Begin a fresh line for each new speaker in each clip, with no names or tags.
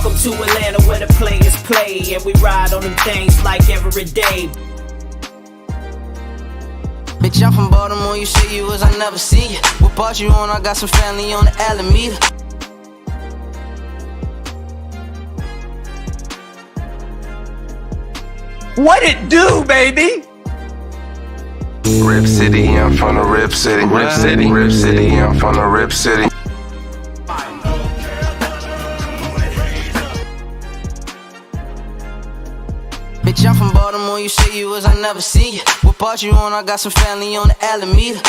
Welcome to Atlanta where the players play, and we ride on them things like every day.
Bitch, I'm from Baltimore, you say you was, I never seen you. What part you on? I got some family on the Alameda.
What it do, baby?
Rip City, I'm from the Rip City. Rip City, Rip City, I'm from the Rip City.
Bitch, I'm from Baltimore, you say you was, I never seen you. What part you on? I got some family on the Alameda.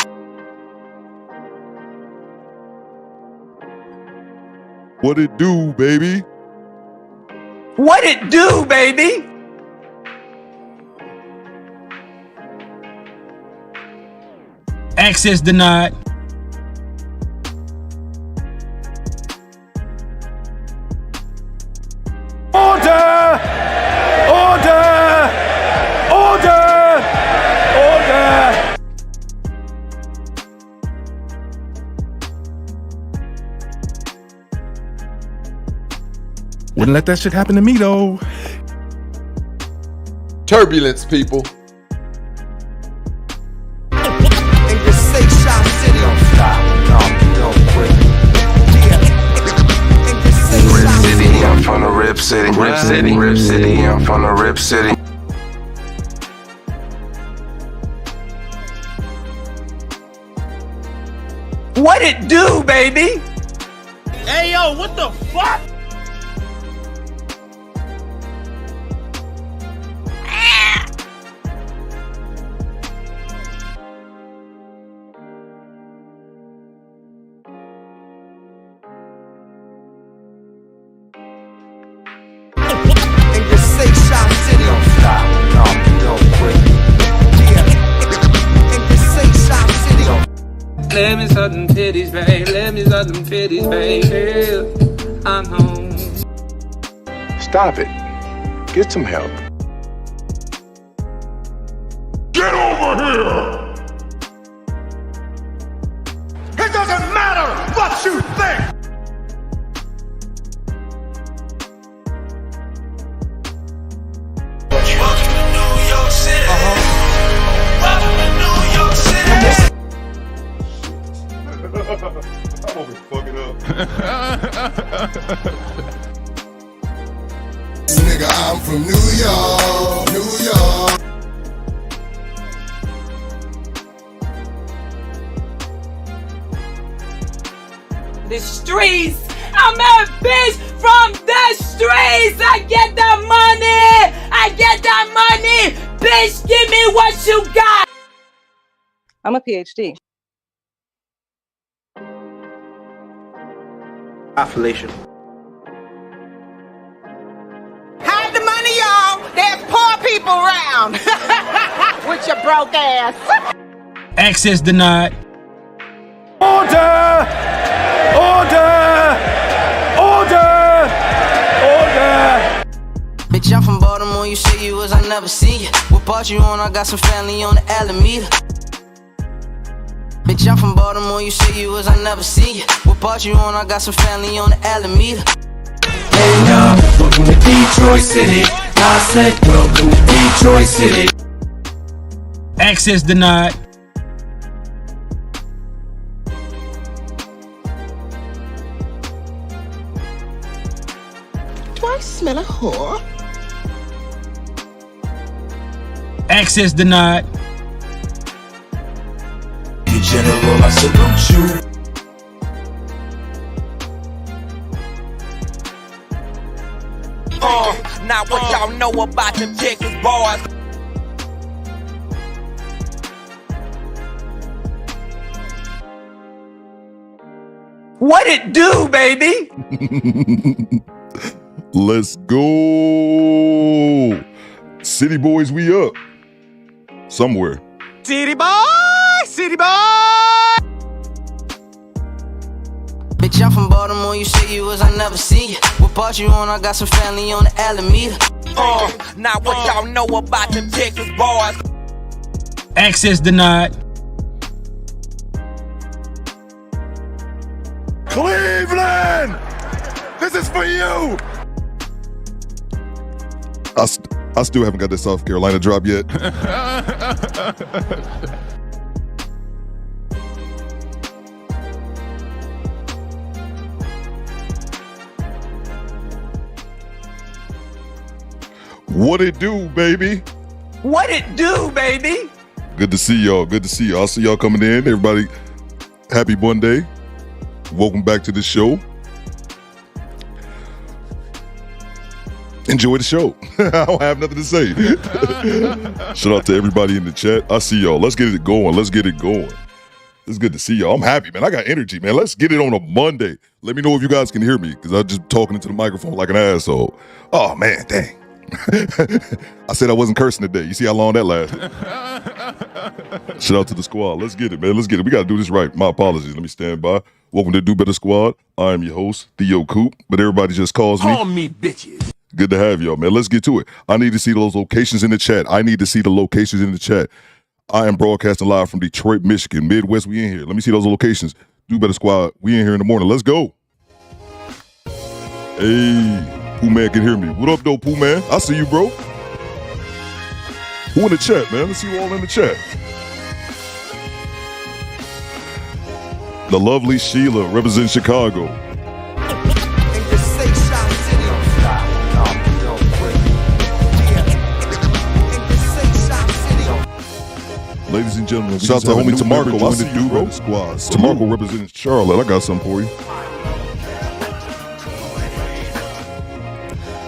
What it do, baby?
What it do, baby?
Access denied.
Order! Order! Order! Order!
Wouldn't let that shit happen to me, though.
Turbulence, people.
Rip City, I'm from the Rip City. Rip City, Rip City, I'm from the Rip City.
What it do, baby?
Hey yo, what the fuck?
Let me suck them titties, babe. Let me suck them titties, babe. Yeah, I know.
Stop it. Get some help.
Get over here! It doesn't matter what you think!
Welcome to New York City. Welcome to New York City.
I'm gonna fuck it up.
Nigga, I'm from New York, New York.
The streets. I'm a bitch from the streets. I get the money. I get that money. Bitch, give me what you got.
I'm a PhD.
Affiliation.
Hide the money, y'all. There's poor people around. With your broke ass.
Access denied.
Order! Order! Order! Order!
Bitch, I'm from Baltimore, you say you was, I never seen you. What part you on? I got some family on the Alameda. Bitch, I'm from Baltimore, you say you was, I never seen you. What part you on? I got some family on the Alameda.
Hey y'all, welcome to Detroit City. I said welcome to Detroit City.
Access denied.
Do I smell a whore?
Access denied.
General, I salute you.
Now what y'all know about them Texas boys? What it do, baby?
Let's go. City boys, we up. Somewhere.
City boy! City boy!
Bitch, I'm from Baltimore, you say you was, I never seen you. What part you on? I got some family on the Alameda.
Now what y'all know about them Texas boys?
Access denied.
Cleveland! This is for you! I still haven't got that South Carolina drop yet. What it do, baby?
What it do, baby?
Good to see y'all. Good to see y'all. I'll see y'all coming in. Everybody, happy Monday. Welcome back to the show. Enjoy the show. I don't have nothing to say. Shout out to everybody in the chat. I see y'all. Let's get it going. Let's get it going. It's good to see y'all. I'm happy, man. I got energy, man. Let's get it on a Monday. Let me know if you guys can hear me, because I'm just talking into the microphone like an asshole. Oh, man, dang. I said I wasn't cursing today. You see how long that lasted? Shout out to the squad. Let's get it, man. Let's get it. We got to do this right. My apologies. Let me stand by. Welcome to DoBetterSquad. I am your host, Theo Coop, but everybody just calls me.
Call me bitches.
Good to have y'all, man. Let's get to it. I need to see those locations in the chat. I am broadcasting live from Detroit, Michigan. Midwest, we in here. Let me see those locations. DoBetterSquad, we in here in the morning. Let's go. Hey. Pooh Man can hear me. What up, though, Pooh Man? I see you, bro. Who in the chat, man? Let's see you all in the chat. The lovely Sheila representing Chicago. Ladies and gentlemen, shout out to homie Tamarco. I see you, bro. Tamarco representing Charlotte. I got something for you.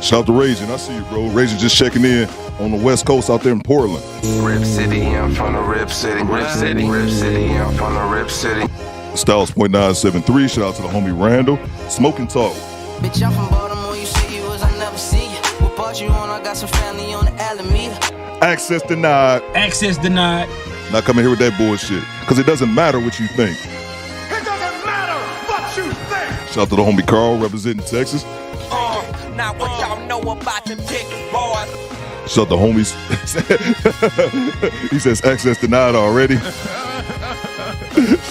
Shout out to Raging. I see you, bro. Raging just checking in on the West Coast out there in Portland.
Rip City, I'm from the Rip City. Rip City, Rip City, I'm from the Rip City.
Styles.973. Shout out to the homie Randall. Smoking Talk.
Bitch, I'm from Baltimore, you say you was, I never see you. What part you on? I got some family on the Alameda.
Access denied.
Access denied.
Not coming here with that bullshit, because it doesn't matter what you think.
It doesn't matter what you think.
Shout out to the homie Carl representing Texas.
Now what y'all know about them chicken boys?
Shout out to homies. He says access denied already.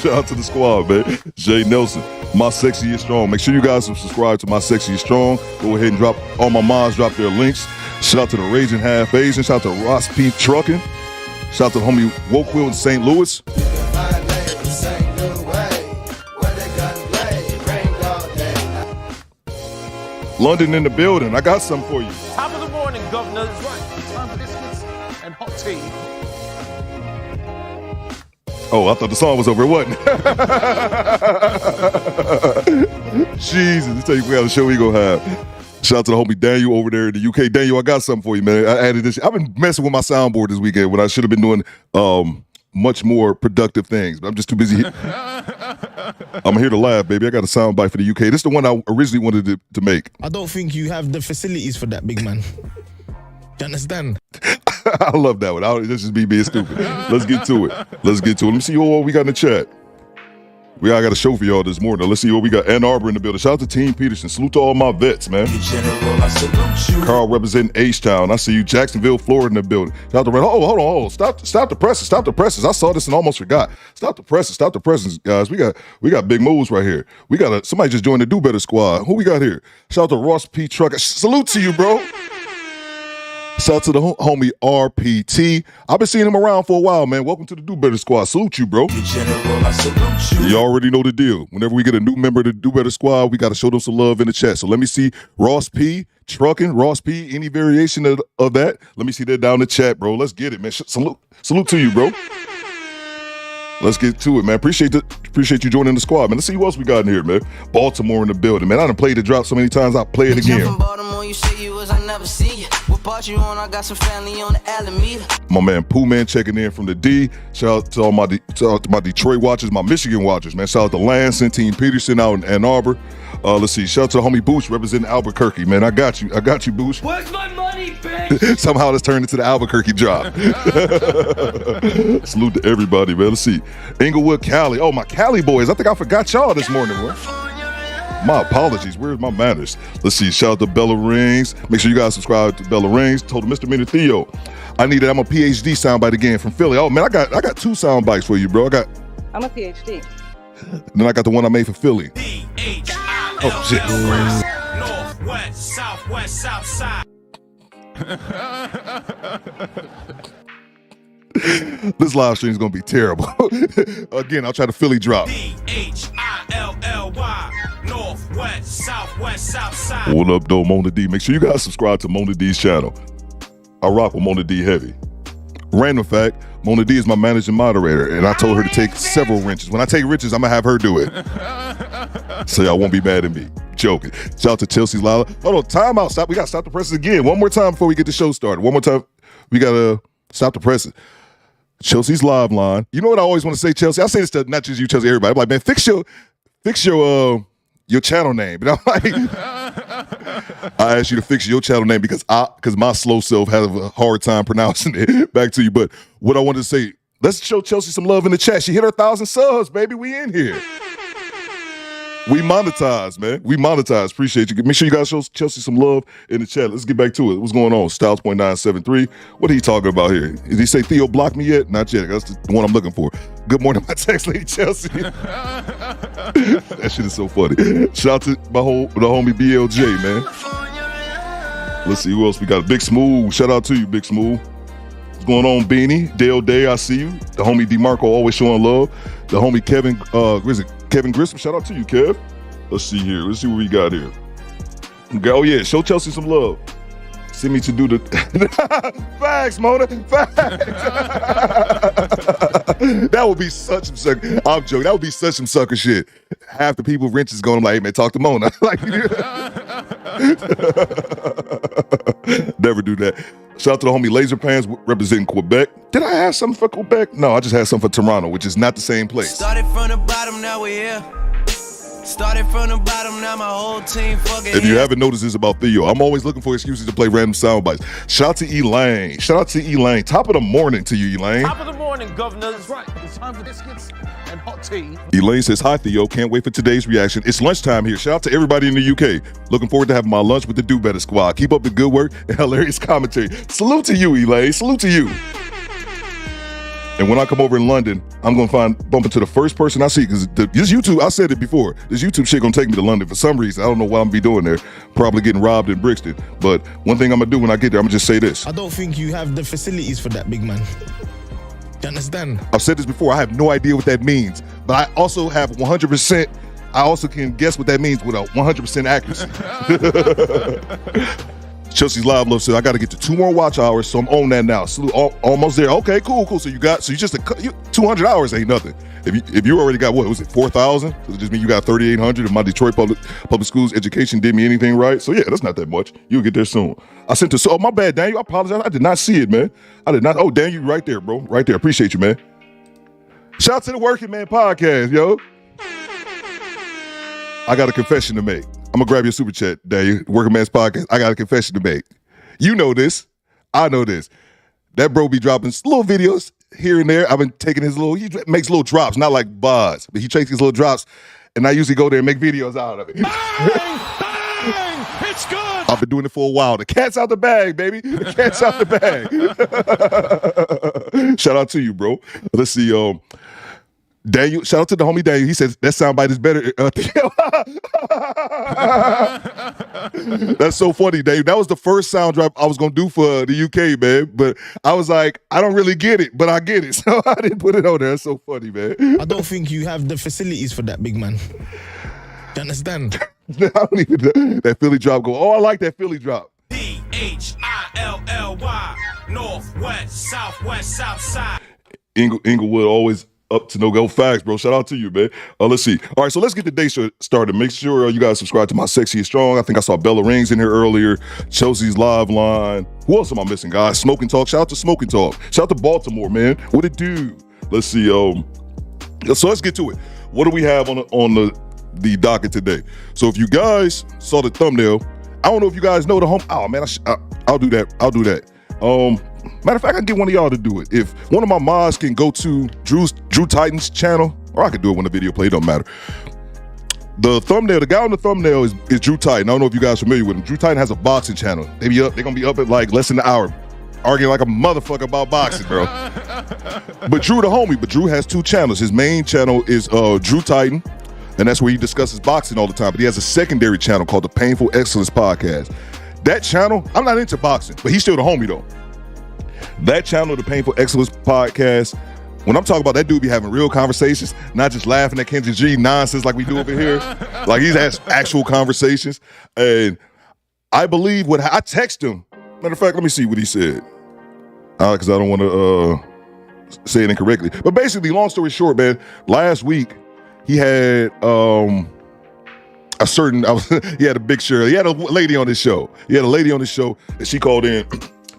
Shout out to the squad, man. Jay Nelson, My Sexy is Strong. Make sure you guys subscribe to My Sexy is Strong. Go ahead and drop, all my moms drop their links. Shout out to the Raging Half Asian. Shout out to Ross P. Trucking. Shout out to the homie Wokewill in St. Louis. London in the building. I got something for you.
Top of the morning, governor. That's right. Time for biscuits and hot tea.
Oh, I thought the song was over. It wasn't. Jesus, let's tell you what kind of show we gonna have. Shout out to the homie Daniel over there in the UK. Daniel, I got something for you, man. I added this. I've been messing with my soundboard this weekend when I should have been doing much more productive things, but I'm just too busy. I'm here to laugh, baby. I got a sound bite for the UK. This is the one I originally wanted to make.
I don't think you have the facilities for that, big man. You understand?
I love that one. This is me being stupid. Let's get to it. Let me see what we got in the chat. I got a show for y'all this morning. Let's see what we got. Ann Arbor in the building. Shout out to Team Peterson. Salute to all my vets, man. Carl representing H-Town. I see you. Jacksonville, Florida in the building. Shout out to Red. Oh, hold on. Stop the presses. Stop the presses. I saw this and almost forgot. Stop the presses, guys. We got big moves right here. We got somebody just joined the Do Better Squad. Who we got here? Shout out to Ross P. Trucker. Salute to you, bro. Shout out to the homie RPT. I've been seeing him around for a while, man. Welcome to the Do Better Squad. Salute you, bro. You already know the deal. Whenever we get a new member to Do Better Squad, we got to show them some love in the chat. So let me see Ross P. Trucking, Ross P. Any variation of that? Let me see that down in the chat, bro. Let's get it, man. Salute to you, bro. Let's get to it, man. Appreciate you joining the squad, man. Let's see who else we got in here, man. Baltimore in the building, man. I done played the drop so many times, I'll play it again.
From Baltimore, you say you was, I never see you. What part you on? I got some family on the Alameda.
My man Pooh Man checking in from the D. Shout out to all my Detroit watchers, my Michigan watchers, man. Shout out to Lansing, Team Peterson out in Ann Arbor. Let's see. Shout out to the homie Boosh representing Albuquerque, man. I got you, Boosh.
Where's my money, bitch?
Somehow this turned into the Albuquerque drop. Salute to everybody, man. Let's see. Inglewood, Cali. Oh, my Cali boys. I think I forgot y'all this morning, bro. My apologies. Where's my manners? Let's see. Shout out to Bella Rings. Make sure you guys subscribe to Bella Rings. Told Mr. Minute Theo. I'm a PhD soundbite again from Philly. Oh man, I got 2 sound bites for you, bro.
I'm a PhD.
Then I got the one I made for Philly. Oh shit.
North, west, southwest, south side.
This live stream is gonna be terrible. Again, I'll try to Philly drop.
DHILLY, northwest, southwest, south side.
What up, though, Mona D? Make sure you guys subscribe to Mona D's channel. I rock with Mona D heavy. Random fact, Mona D is my managing moderator, and I told her to take several wrenches. When I take wrenches, I'm gonna have her do it. So y'all won't be mad at me. Joking. Shout out to Chelsea's Lala. Hold on, time out. Stop. We gotta stop the presses again. One more time before we get the show started. One more time. We gotta stop the presses. Chelsea's live line. You know what I always want to say, Chelsea? I say this to not just you, Chelsea, everybody. I'm like, man, fix your channel name. And I'm like, I asked you to fix your channel name because my slow self has a hard time pronouncing it. Back to you. But what I wanted to say, let's show Chelsea some love in the chat. She hit her 1,000 subs, baby. We in here. We monetize, man. We monetize. Appreciate you. Make sure you guys show Chelsea some love in the chat. Let's get back to it. What's going on? Styles.973. What are you talking about here? Did he say Theo blocked me yet? Not yet. That's the one I'm looking for. Good morning, my text lady, Chelsea. That shit is so funny. Shout out to the homie BLJ, man. Let's see who else we got. Big Smooth. Shout out to you, Big Smooth. What's going on, Beanie? Dale Day, I see you. The homie DeMarco always showing love. The homie Kevin Grissom, shout out to you, Kev. Let's see here. Let's see what we got here. Oh, yeah. Show Chelsea some love. Send me to do the... Facts, Mona. Facts. That would be such some sucker... I'm joking. That would be such some sucker shit. Half the people wrenches going, I'm like, hey, man, talk to Mona. Like, never do that. Shout out to the homie Laser Pants representing Quebec. Did I have something for Quebec? No, I just had something for Toronto, which is not the same place.
Started from the bottom, now we're here. Started from the bottom, now my whole team fucking.
If you haven't noticed this about Theo, I'm always looking for excuses to play random sound bites. Shout out to Elaine. Shout out to Elaine. Top of the morning to you, Elaine.
Top of the morning, governor. That's right. It's time for biscuits and hot tea.
Elaine says, hi, Theo. Can't wait for today's reaction. It's lunchtime here. Shout out to everybody in the UK. Looking forward to having my lunch with the DoBetterSquad. Keep up the good work and hilarious commentary. Salute to you, Elaine. Salute to you. And when I come over in London, I'm going to bump into the first person I see, because this YouTube, I said it before, this YouTube shit going to take me to London for some reason. I don't know what I'm going to be doing there. Probably getting robbed in Brixton. But one thing I'm going to do when I get there, I'm going to just say this.
I don't think you have the facilities for that, big man. You understand?
I've said this before. I have no idea what that means. But I also have 100%. I also can guess what that means with a 100% accuracy. Chelsea's Live Love said, I got to get to 2 more watch hours, so I'm on that now. So, almost there. Okay, cool. So you just 200 hours ain't nothing. If you already got, what was it, 4,000? So it just mean you got 3,800. If my Detroit public schools education did me anything right. So yeah, that's not that much. You'll get there soon. I sent to, my bad, Daniel. I apologize. I did not see it, man. I did not. Oh, Daniel, right there, bro. Right there. Appreciate you, man. Shout out to the Working Man Podcast, yo. I got a confession to make. I'm going to grab your super chat, Daniel. Working Man's Podcast. I got a confession to make. You know this. I know this. That bro be dropping little videos here and there. I've been taking he makes little drops, not like bars, but he takes his little drops, and I usually go there and make videos out of it.
Bang! It's good!
I've been doing it for a while. The cat's out the bag, baby. The cat's out the bag. Shout out to you, bro. Let's see. Daniel, shout out to the homie Daniel. He says that soundbite is better. That's so funny, Dave. That was the first sound drop I was gonna do for the UK, man. But I was like, I don't really get it, but I get it, so I didn't put it on there. That's so funny, man.
I don't think you have the facilities for that, big man. You understand?
I don't even that Philly drop go. Oh, I like that Philly drop.
DHILLY, northwest, southwest, south side.
Inglewood always up to no go. Facts, bro. Shout out to you, man. Let's see. All right, so let's get the day started. Make sure you guys subscribe to my Sexy and Strong. I think I saw Bella Rings in here earlier. Chelsea's Live Line. Who else am I missing, guys? Smoking Talk. Shout out to Smoking Talk. Shout out to Baltimore, man. What it do? Let's see. So let's get to it. What do we have on the docket today? So if you guys saw the thumbnail, I don't know if you guys know the home. Oh man, I'll do that. Matter of fact, I can get one of y'all to do it. If one of my mods can go to Drew Titan's channel, or I could do it when the video play, it don't matter. The guy on the thumbnail is Drew Titan. I don't know if you guys are familiar with him. Drew Titan has a boxing channel. They're gonna be up at like less than an hour, arguing like a motherfucker about boxing, bro. But Drew the homie, Drew has 2 channels. His main channel is Drew Titan, and that's where he discusses boxing all the time. But he has a secondary channel called the Painful Excellence Podcast. That channel, I'm not into boxing, but he's still the homie though. That channel, the Painful Excellence Podcast, when I'm talking about that dude be having real conversations, not just laughing at Kendrick G nonsense like we do over here. Like he's has actual conversations. And I believe what I text him. Matter of fact, let me see what he said. Because I don't want to say it incorrectly. But basically, long story short, man, last week he had he had a big Shirley. He had a lady on his show. He had a lady on his show that she called in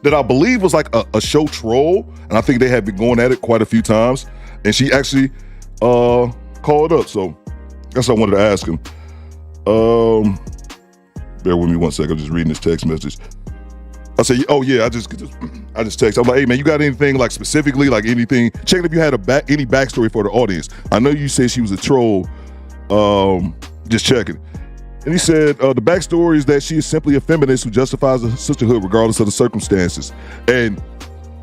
that I believe was like a show troll. And I think they had been going at it quite a few times. And she actually called up. So that's what I wanted to ask him. Bear with me one second. I'm just reading this text message. I say, oh yeah, I just text. I'm like, hey man, you got anything like specifically, like anything? Checking if you had any backstory for the audience. I know you said she was a troll. Just checking. And he said, the backstory is that she is simply a feminist who justifies her sisterhood regardless of the circumstances. And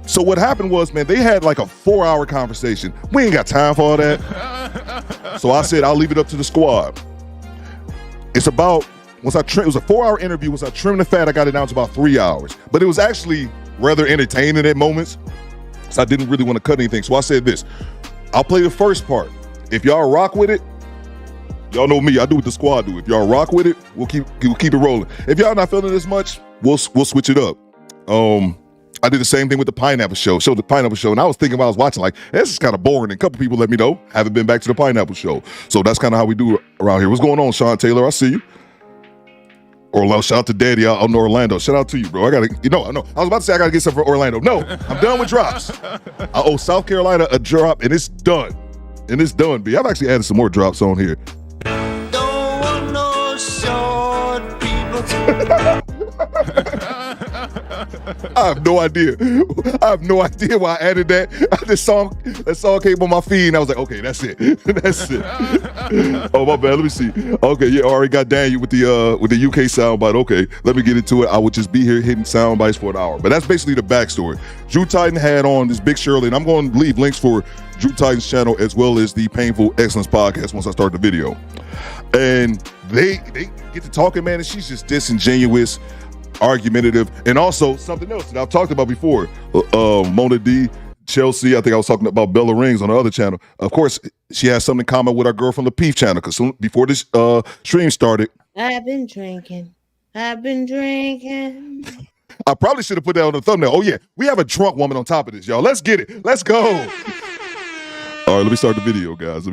so what happened was, man, they had like a 4-hour conversation. We ain't got time for all that. So I said, I'll leave it up to the squad. It's about, it was a 4-hour interview. Once I trimmed the fat, I got it down to about 3 hours. But it was actually rather entertaining at moments. So I didn't really want to cut anything. So I said this, I'll play the first part. If y'all rock with it, y'all know me, I do what the squad do. If y'all rock with it, we'll keep it rolling. If y'all not feeling as much, we'll switch it up. I did the same thing with the Pineapple Show. And I was thinking while I was watching, like, this is kind of boring. And a couple people let me know, haven't been back to the Pineapple Show. So that's kind of how we do it around here. What's going on, Sean Taylor? I see you. Orlando, shout out to Daddy out in Orlando. Shout out to you, bro. I know. I was about to say I gotta get something for Orlando. No, I'm done with drops. I owe South Carolina a drop, and it's done. B. I've actually added some more drops on here.
Don't want no short people.
I have no idea why I added that. That song came on my feed, and I was like, okay, that's it. Oh, my bad. Let me see. Okay, yeah, I already got Daniel with the UK soundbite. Okay, let me get into it. I would just be here hitting sound bites for an hour. But that's basically the backstory. Drew Titan had on this big Shirley, and I'm going to leave links for Drew Titan's channel as well as the Painful Excellence Podcast once I start the video. And they get to talking, man, and she's just disingenuous, argumentative, and also something else that I've talked about before. Mona D, Chelsea, I think I was talking about Bella Rings on the other channel. Of course, she has something in common with our girl from the Peef channel, because before this stream started,
I've been drinking. I
probably should have put that on the thumbnail. Oh yeah, we have a drunk woman on top of this, y'all. Let's get it. Let's go. All right, let me start the video, guys.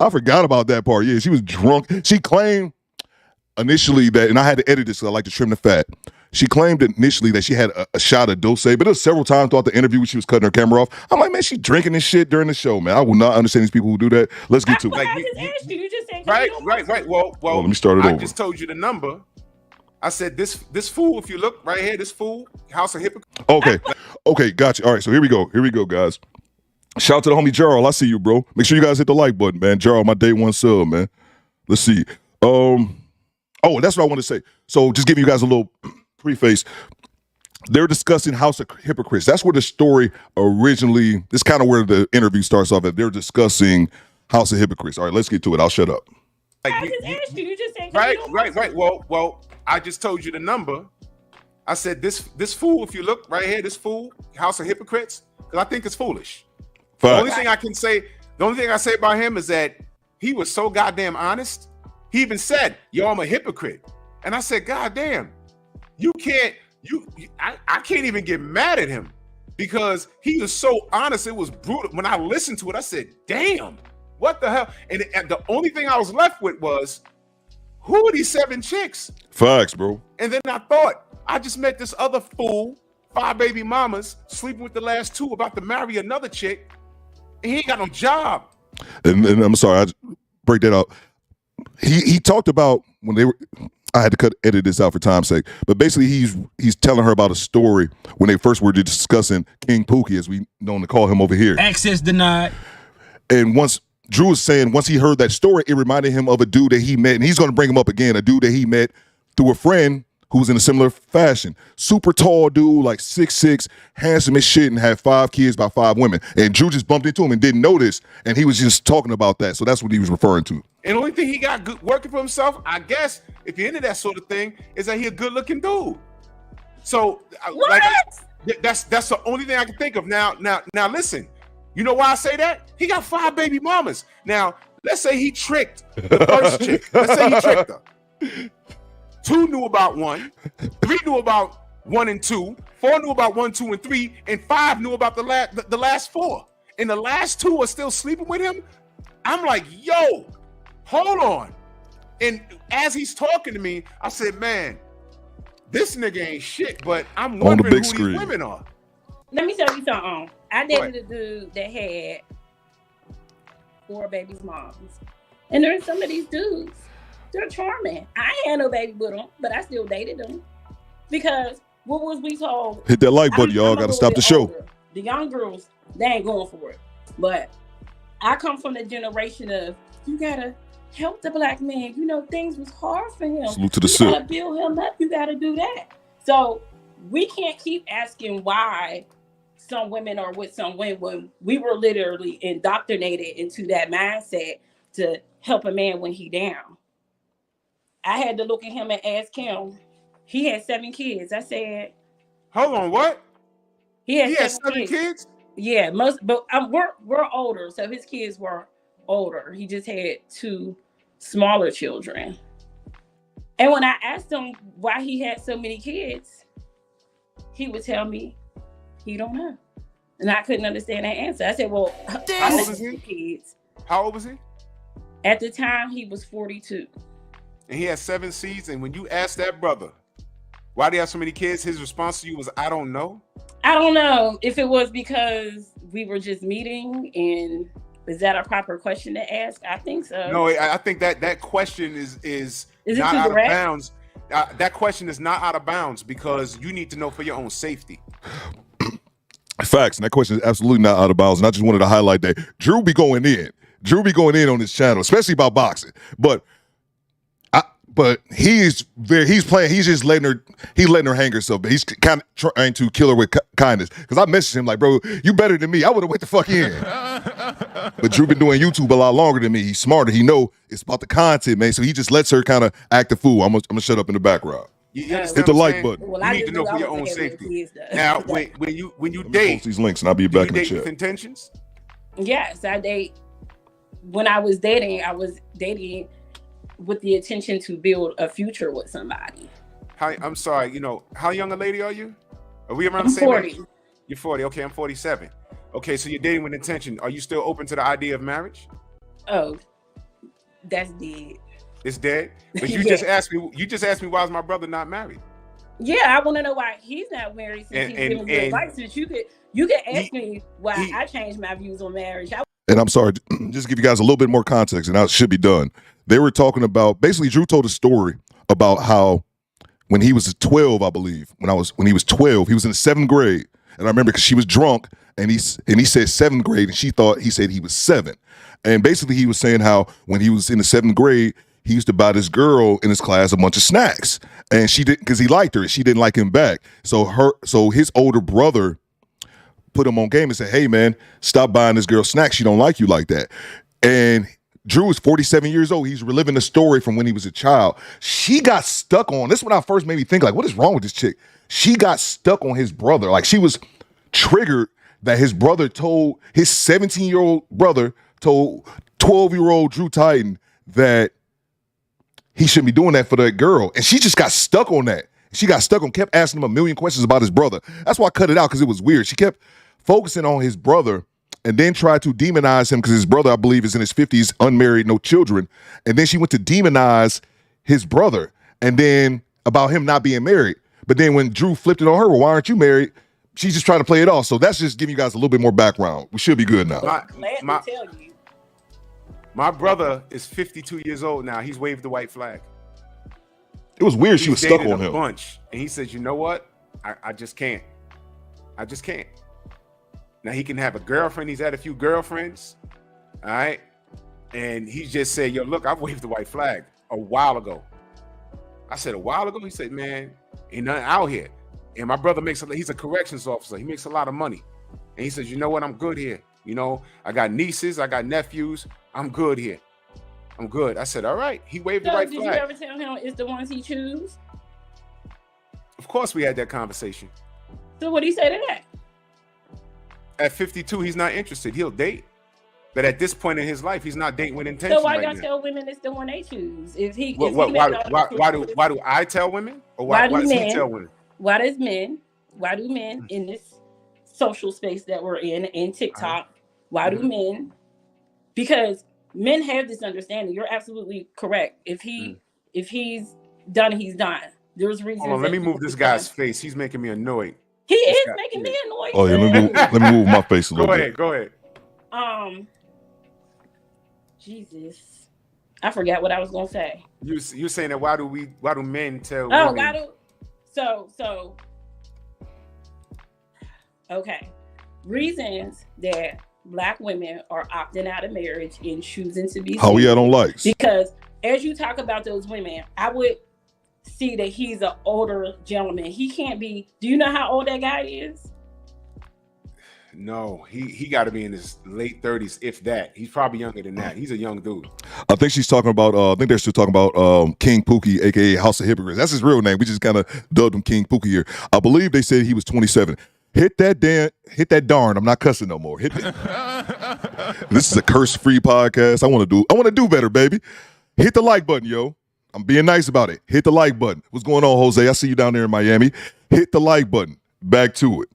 I forgot about that part. Yeah, she was drunk. She claimed initially that, and I had to edit this because I like to trim the fat. She claimed initially that she had a shot of Dose, but it was several times throughout the interview when she was cutting her camera off. I'm like, man, she drinking this shit during the show, man. I will not understand these people who do that. Let's get to it.
You just said right. Well,
let me start it over.
I just told you the number. I said this fool, if you look right here, this fool, House of Hypocrites. Okay, gotcha. All right, so here we go, guys. Shout out to the homie Gerald. I see you, bro. Make sure you guys hit the like button, man. Gerald, my day one sub, man. Let's see. Oh, that's what I want to say. So just giving you guys a little preface. They're discussing House of Hypocrites. That's where the story originally, this kind of where the interview starts off at. They're discussing House of Hypocrites. All right, let's get to it. I'll shut up. You just said right. Well, I just told you the number. I said this fool, if you look right here, this fool, House of Hypocrites, because I think it's foolish.
Fine.
The only thing I say about him is that he was so goddamn honest. He even said, yo, I'm a hypocrite. And I said, God damn, I can't even get mad at him because he was so honest. It was brutal. When I listened to it, I said, damn, what the hell? And the only thing I was left with was, who are these 7 chicks?
Facts, bro.
And then I thought, I just met this other fool, 5 baby mamas, sleeping with the last 2, about to marry another chick, and he ain't got no job.
And I'm sorry, I break that out. He talked about when they were, I had to edit this out for time's sake, but basically he's telling her about a story when they first were discussing King Pookie, as we known to call him over here.
Access denied.
And once Drew was saying, once he heard that story, it reminded him of a dude that he met, and he's going to bring him up again, a dude that he met through a friend who was in a similar fashion. Super tall dude, like 6'6", handsome as shit, and had 5 kids by 5 women. And Drew just bumped into him and didn't notice, and he was just talking about that. So that's what he was referring to.
And the only thing he got good working for himself, I guess, if you're into that sort of thing, is that he a good looking dude. So that's the only thing I can think of. Now listen, you know why I say that? He got 5 baby mamas. Now, let's say he tricked the first chick. Let's say he tricked her. 2 knew about 1, 3 knew about 1 and 2, 4 knew about 1, 2, and 3, and 5 knew about the last 4. And the last 2 are still sleeping with him. I'm like, yo, hold on. And as he's talking to me, I said, man, this nigga ain't shit, but I'm wondering who these women are.
Let me tell you something. I dated a dude that had 4 babies' moms. And there's some of these dudes, they're charming. I ain't had no baby with them, but I still dated them. Because what was we told?
Hit that like button, y'all. Got to stop the show.
Older. The young girls, they ain't going for it. But I come from the generation of, you got to help the black man. You know, things was hard for him.
Salute to the
You got to build him up. You got to do that. So we can't keep asking why some women are with some women when we were literally indoctrinated into that mindset to help a man when he down. I had to look at him and ask him. He had 7 kids. I said,
hold on, what?
He had 7 kids? Yeah, but we're older, so his kids were older. He just had 2 smaller children. And when I asked him why he had so many kids, he would tell me he don't know. And I couldn't understand that answer. I said, well,
how old was he?
Kids.
How old was he?
At the time, he was 42.
And he had 7 seeds. And when you asked that brother, why do you have so many kids? His response to you was, I don't know.
I don't know if it was because we were just meeting, and is that a proper question to ask? I think so.
No, I think that question is not out of bounds. That question is not out of bounds because you need to know for your own safety.
Facts. And that question is absolutely not out of bounds. And I just wanted to highlight that Drew be going in. Drew be going in on this channel, especially about boxing. But he's just letting her hang herself. But he's kind of trying to kill her with kindness. Because I messaged him like, bro, you better than me. I would have went the fuck in. But Drew been doing YouTube a lot longer than me. He's smarter. He know it's about the content, man. So he just lets her kind of act the fool. I'm gonna shut up in the background.
Hit
the like button.
Well, you need to know for your own safety. Now, when you date,
post these links and I'll be back in the chat.
With intentions?
Yes, I date. When I was dating with the intention to build a future with somebody.
I'm sorry. You know, how young a lady are you? Are we around the same
40.
age? You're 40. Okay, I'm 47. Okay, so you're dating with intention. Are you still open to the idea of marriage?
Oh, that's dead.
It's dead. But you just asked me. You just asked me why is my brother not married?
Yeah, I want to know why he's not married. Since he's giving you advice, since you could ask me why I changed my views on marriage.
And I'm sorry, just to give you guys a little bit more context, and I should be done. They were talking about basically Drew told a story about how when he was 12, I believe, when he was 12, he was in the 7th grade, and I remember because she was drunk, and he said 7th grade, and he said he was 7, and basically he was saying how when he was in the 7th grade. He used to buy this girl in his class a bunch of snacks, and she didn't because he liked her. And she didn't like him back. So his older brother put him on game and said, "Hey man, stop buying this girl snacks. She don't like you like that." And Drew is 47 years old. He's reliving the story from when he was a child. She got stuck on this. When I first made me think, like, what is wrong with this chick? She got stuck on his brother. Like she was triggered that his brother told his 17-year-old brother told 12-year-old Drew Titan that he shouldn't be doing that for that girl. And she just got stuck on that. She got stuck on, kept asking him a million questions about his brother. That's why I cut it out, because it was weird. She kept focusing on his brother and then tried to demonize him because his brother, I believe, is in his 50s, unmarried, no children. And then she went to demonize his brother and then about him not being married. But then when Drew flipped it on her, well, why aren't you married? She's just trying to play it off. So that's just giving you guys a little bit more background. We should be good now.
My brother is 52 years old now. He's waved the white flag.
It was weird. She was stuck on him.
Bunch, and he says, "You know what? I just can't. I just can't." Now he can have a girlfriend. He's had a few girlfriends. All right, and he just said, "Yo, look, I waved the white flag a while ago." I said, "A while ago?" He said, "Man, ain't nothing out here." And my brother he's a corrections officer. He makes a lot of money, and he says, "You know what? I'm good here. You know, I got nieces, I got nephews. I'm good here." I'm good. I said, all right. He waved the
So
right
did
flag.
you ever tell him it's the ones he choose?
Of course, we had that conversation.
So what do you say to that?
At 52, he's not interested. He'll date. But at this point in his life, he's not dating with intention.
So why
right
don't
now.
tell women it's the one they choose? If he,
Why do I tell women? Or why does he tell women?
Why do men in this social space that we're in TikTok, why do men? Because men have this understanding. You're absolutely correct. If he's done, he's done. There's reasons.
Hold on, let me move this guy's face. He's making me annoyed.
He is making me annoyed.
Oh yeah, let me move my face a little bit.
Go ahead.
Jesus, I forgot what I was gonna say.
You saying that why do men tell
women?
Why do
so okay. Reasons that Black women are opting out of marriage and choosing to be
how we at on likes.
Because as you talk about those women, I would see that he's an older gentleman. He can't be. Do you know how old that guy is?
No, he got to be in his late 30s, if that. He's probably younger than that. He's a young dude.
I think she's talking about. I think they're still talking about King Pookie, aka House of Hypocrites. That's his real name. We just kind of dubbed him King Pookie here. I believe they said he was 27. Hit that darn. I'm not cussing no more. Hit that. This is a curse-free podcast. I want to do better, baby. Hit the like button, yo. I'm being nice about it. Hit the like button. What's going on, Jose? I see you down there in Miami. Hit the like button. Back to it.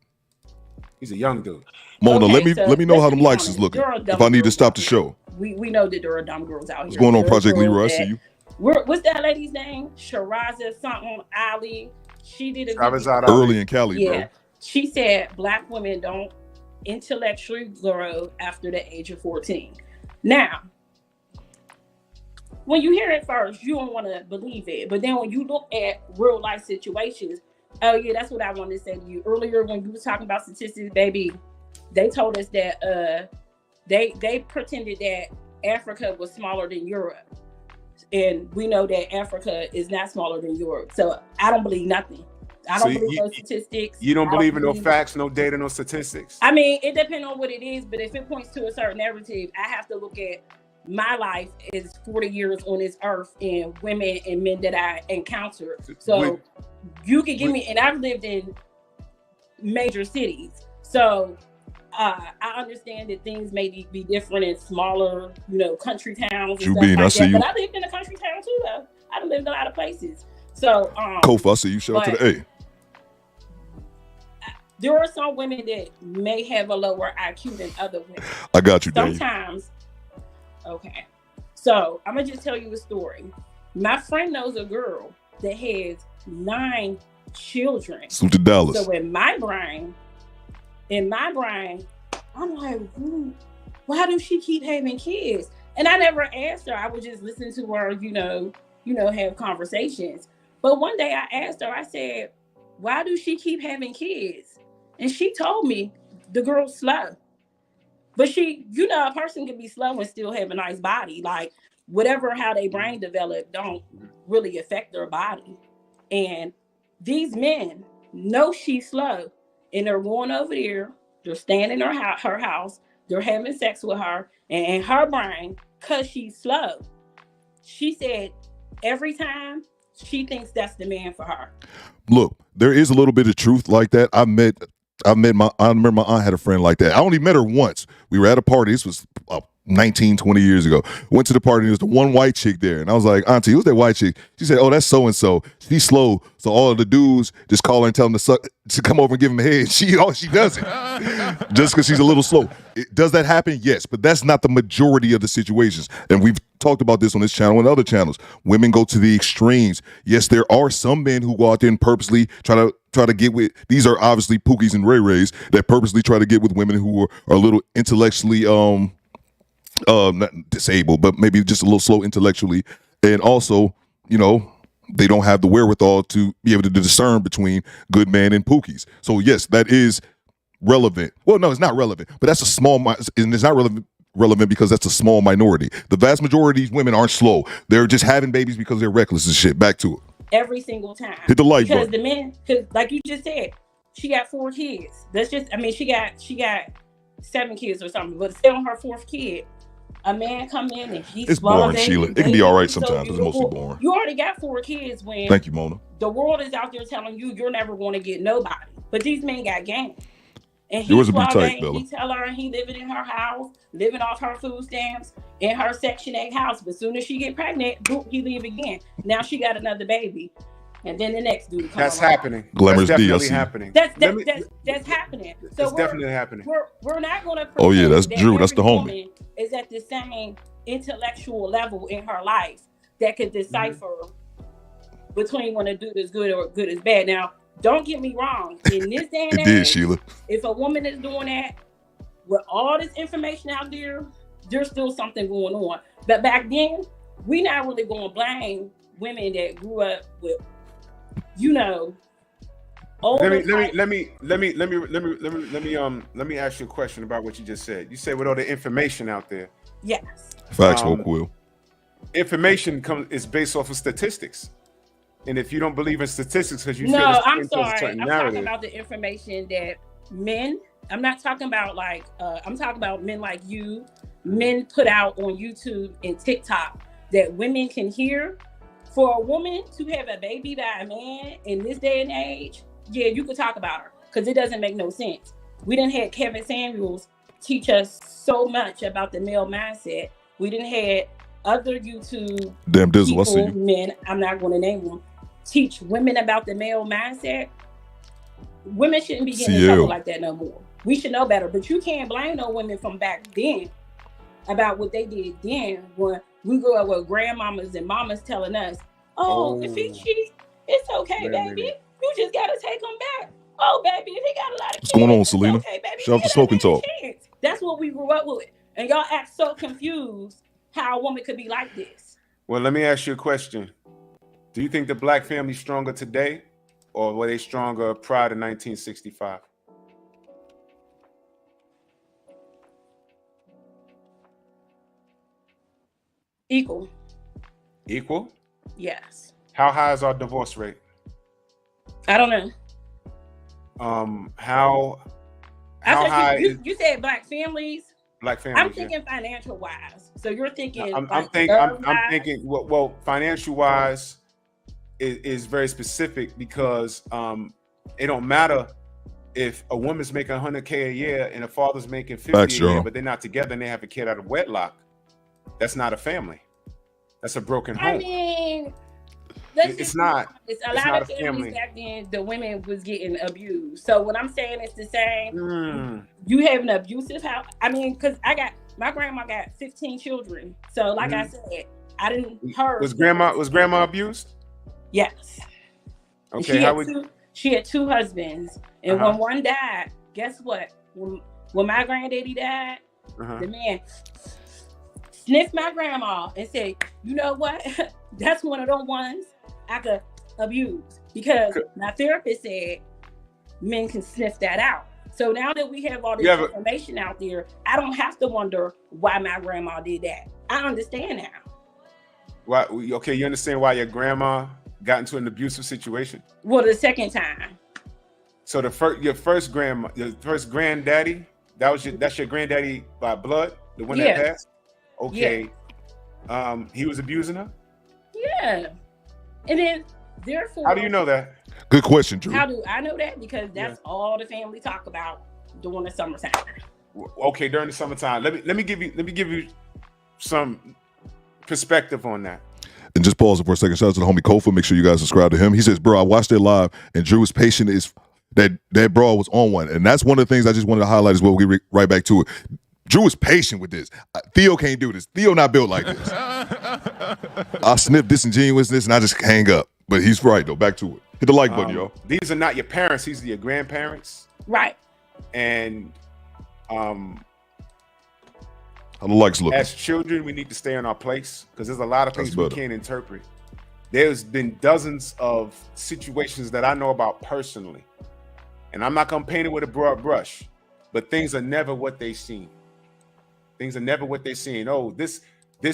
He's a young dude.
Mona, okay, let me know how them likes is looking. If I need to stop the show.
We know that there are dumb girls out here.
What's going on, Project Leroy? I see you.
What's that lady's name? Shiraza something Ali. She did
early in Cali, bro.
She said Black women don't intellectually grow after the age of 14. Now, when you hear it first, you don't want to believe it. But then when you look at real life situations, oh yeah, that's what I wanted to say to you earlier when you was talking about statistics, baby. They told us that they pretended that Africa was smaller than Europe, and we know that Africa is not smaller than Europe. So I don't believe nothing. I don't believe those statistics.
You don't believe in no facts, no data, no statistics.
I mean, it depends on what it is, but if it points to a certain narrative, I have to look at my life is 40 years on this earth and women and men that I encountered. So you can give me, and I've lived in major cities. So I understand that things may be different in smaller, country towns. And
I see you.
But I lived in a country town too, though. I've lived in a lot of places. So,
Kofa, I see you. Shout out to the A.
There are some women that may have a lower IQ than other women.
I got you, Daniel.
Sometimes. Okay. So I'm gonna just tell you a story. My friend knows a girl that has 9 children.
Salute to Dallas.
So in my brain, I'm like, why does she keep having kids? And I never asked her. I would just listen to her, have conversations. But one day I asked her, I said, why do she keep having kids? And she told me the girl's slow. But a person can be slow and still have a nice body. Like how they brain develop don't really affect their body. And these men know she's slow and they're going over there. They're staying in her house. They're having sex with her and her brain, because she's slow. She said every time she thinks that's the man for her.
Look, there is a little bit of truth like that. I remember my aunt had a friend like that. I only met her once. We were at a party. This was 19, 20 years ago. Went to the party. There was the one white chick there. And I was like, Auntie, who's that white chick? She said, oh, that's so-and-so. She's slow. So all of the dudes just call her and tell them to come over and give him a head. She doesn't. Just because she's a little slow. Does that happen? Yes. But that's not the majority of the situations. And we've talked about this on this channel and other channels. Women go to the extremes. Yes, there are some men who go out there and purposely try to get with, these are obviously Pookies and Ray Rays that purposely try to get with women who are a little intellectually not disabled, but maybe just a little slow intellectually, and also they don't have the wherewithal to be able to discern between good men and Pookies. So yes, that is relevant. Well, no, it's not relevant, but that's a small, and it's not relevant because that's a small minority. The vast majority of these women aren't slow. They're just having babies because they're reckless and shit. Back to it.
Every single time.
Hit the like
because
button.
The men, because like you just said, she got 4 kids. She got 7 kids or something, but still on her 4th kid, a man come in and he's
It's boring, Sheila. It can be all right sometimes. It's mostly boring.
You already got 4 kids when
Thank you, Mona.
The world is out there telling you you're never going to get nobody. But these men got game. And
Yours
he's
would be tight, Bella.
He tell her he living in her house, living off her food stamps in her Section 8 house. But as soon as she get pregnant, boom, he leave again. Now she got another baby. And then the next dude comes
That's
around.
happening.
Glamorous
That's
D, I
definitely
see.
happening.
That's happening. So
It's definitely happening.
We're not going to.
Oh, yeah, that's Drew. That's the homie.
Woman is at the same intellectual level in her life that could decipher between when a dude is good or good is bad. Now, don't get me wrong. In this day and
It
age,
did, Sheila.
if a woman is doing that with all this information out there, there's still something going on. But back then, we not really going to blame women that grew up with, you know.
Let me ask you a question about what you just said. You said with all the information out there.
Yes.
Facts, Will.
Information is based off of statistics. And if you don't believe in statistics because you
no,
feel
I'm sorry. I'm talking about the information that men, I'm not talking about like, I'm talking about men like you, men put out on YouTube and TikTok that women can hear. For a woman to have a baby by a man in this day and age, yeah, you could talk about her because it doesn't make no sense. We didn't have Kevin Samuels teach us so much about the male mindset. We didn't have other YouTube people, men, I'm not going to name them, teach women about the male mindset. Women shouldn't be getting in trouble like that no more. We should know better, but you can't blame no women from back then about what they did then when we grew up with grandmamas and mamas telling us, if he cheats, it's okay, baby. You just got to take him back. Oh, baby, if he got a lot of
What's going on, Selena?
Okay, baby.
Shout out to Smoking Talk.
That's what we grew up with. And y'all act so confused how a woman could be like this.
Well, let me ask you a question. Do you think the black family's stronger today or were they stronger prior to 1965?
Equal.
Equal?
Yes.
How high is our divorce rate?
I don't know.
How high?
You said black families.
Black families.
I'm thinking financial wise. So you're thinking.
I'm thinking. Well, financial wise is very specific because it don't matter if a woman's making $100K a year and a father's making $50 a year, but they're not together and they have a kid out of wedlock. That's not a family. That's a broken home.
I mean,
it's not.
It's a lot of families back then. The women was getting abused. So what I'm saying is the same. You have an abusive house. I mean, because my grandma got 15 children. So like I said, I didn't heard.
Was grandma abused?
Yes.
Okay.
She had 2 husbands, and when one died, guess what? When my granddaddy died, the man sniffed my grandma and said, "You know what? That's one of those ones I could abuse because my therapist said men can sniff that out." So now that we have all this information out there, I don't have to wonder why my grandma did that. I understand now.
Why? Okay, you understand why your grandma got into an abusive situation?
Well, the second time.
So your first granddaddy, that's your granddaddy by blood, the one that passed? Okay. Yeah. He was abusing her?
Yeah. And then therefore,
how do you know that?
Good question, Drew.
How do I know that? Because that's all the family talk about during the summertime.
Okay, during the summertime. Let me give you some perspective on that.
And just pause it for a second. Shout out to the homie Kofa. Make sure you guys subscribe to him. He says, bro, I watched it live, and Drew's patient is that bro was on one. And that's one of the things I just wanted to highlight as well. We'll get right back to it. Drew is patient with this. Theo can't do this. Theo not built like this. I sniff disingenuousness and I just hang up. But he's right, though. Back to it. Hit the like button, y'all.
These are not your parents. These are your grandparents.
Right.
And
how the likes look.
As children, we need to stay in our place because there's a lot of things we can't interpret. There's been dozens of situations that I know about personally. And I'm not going to paint it with a broad brush, but things are never what they seem. Things are never what they seem. Oh, this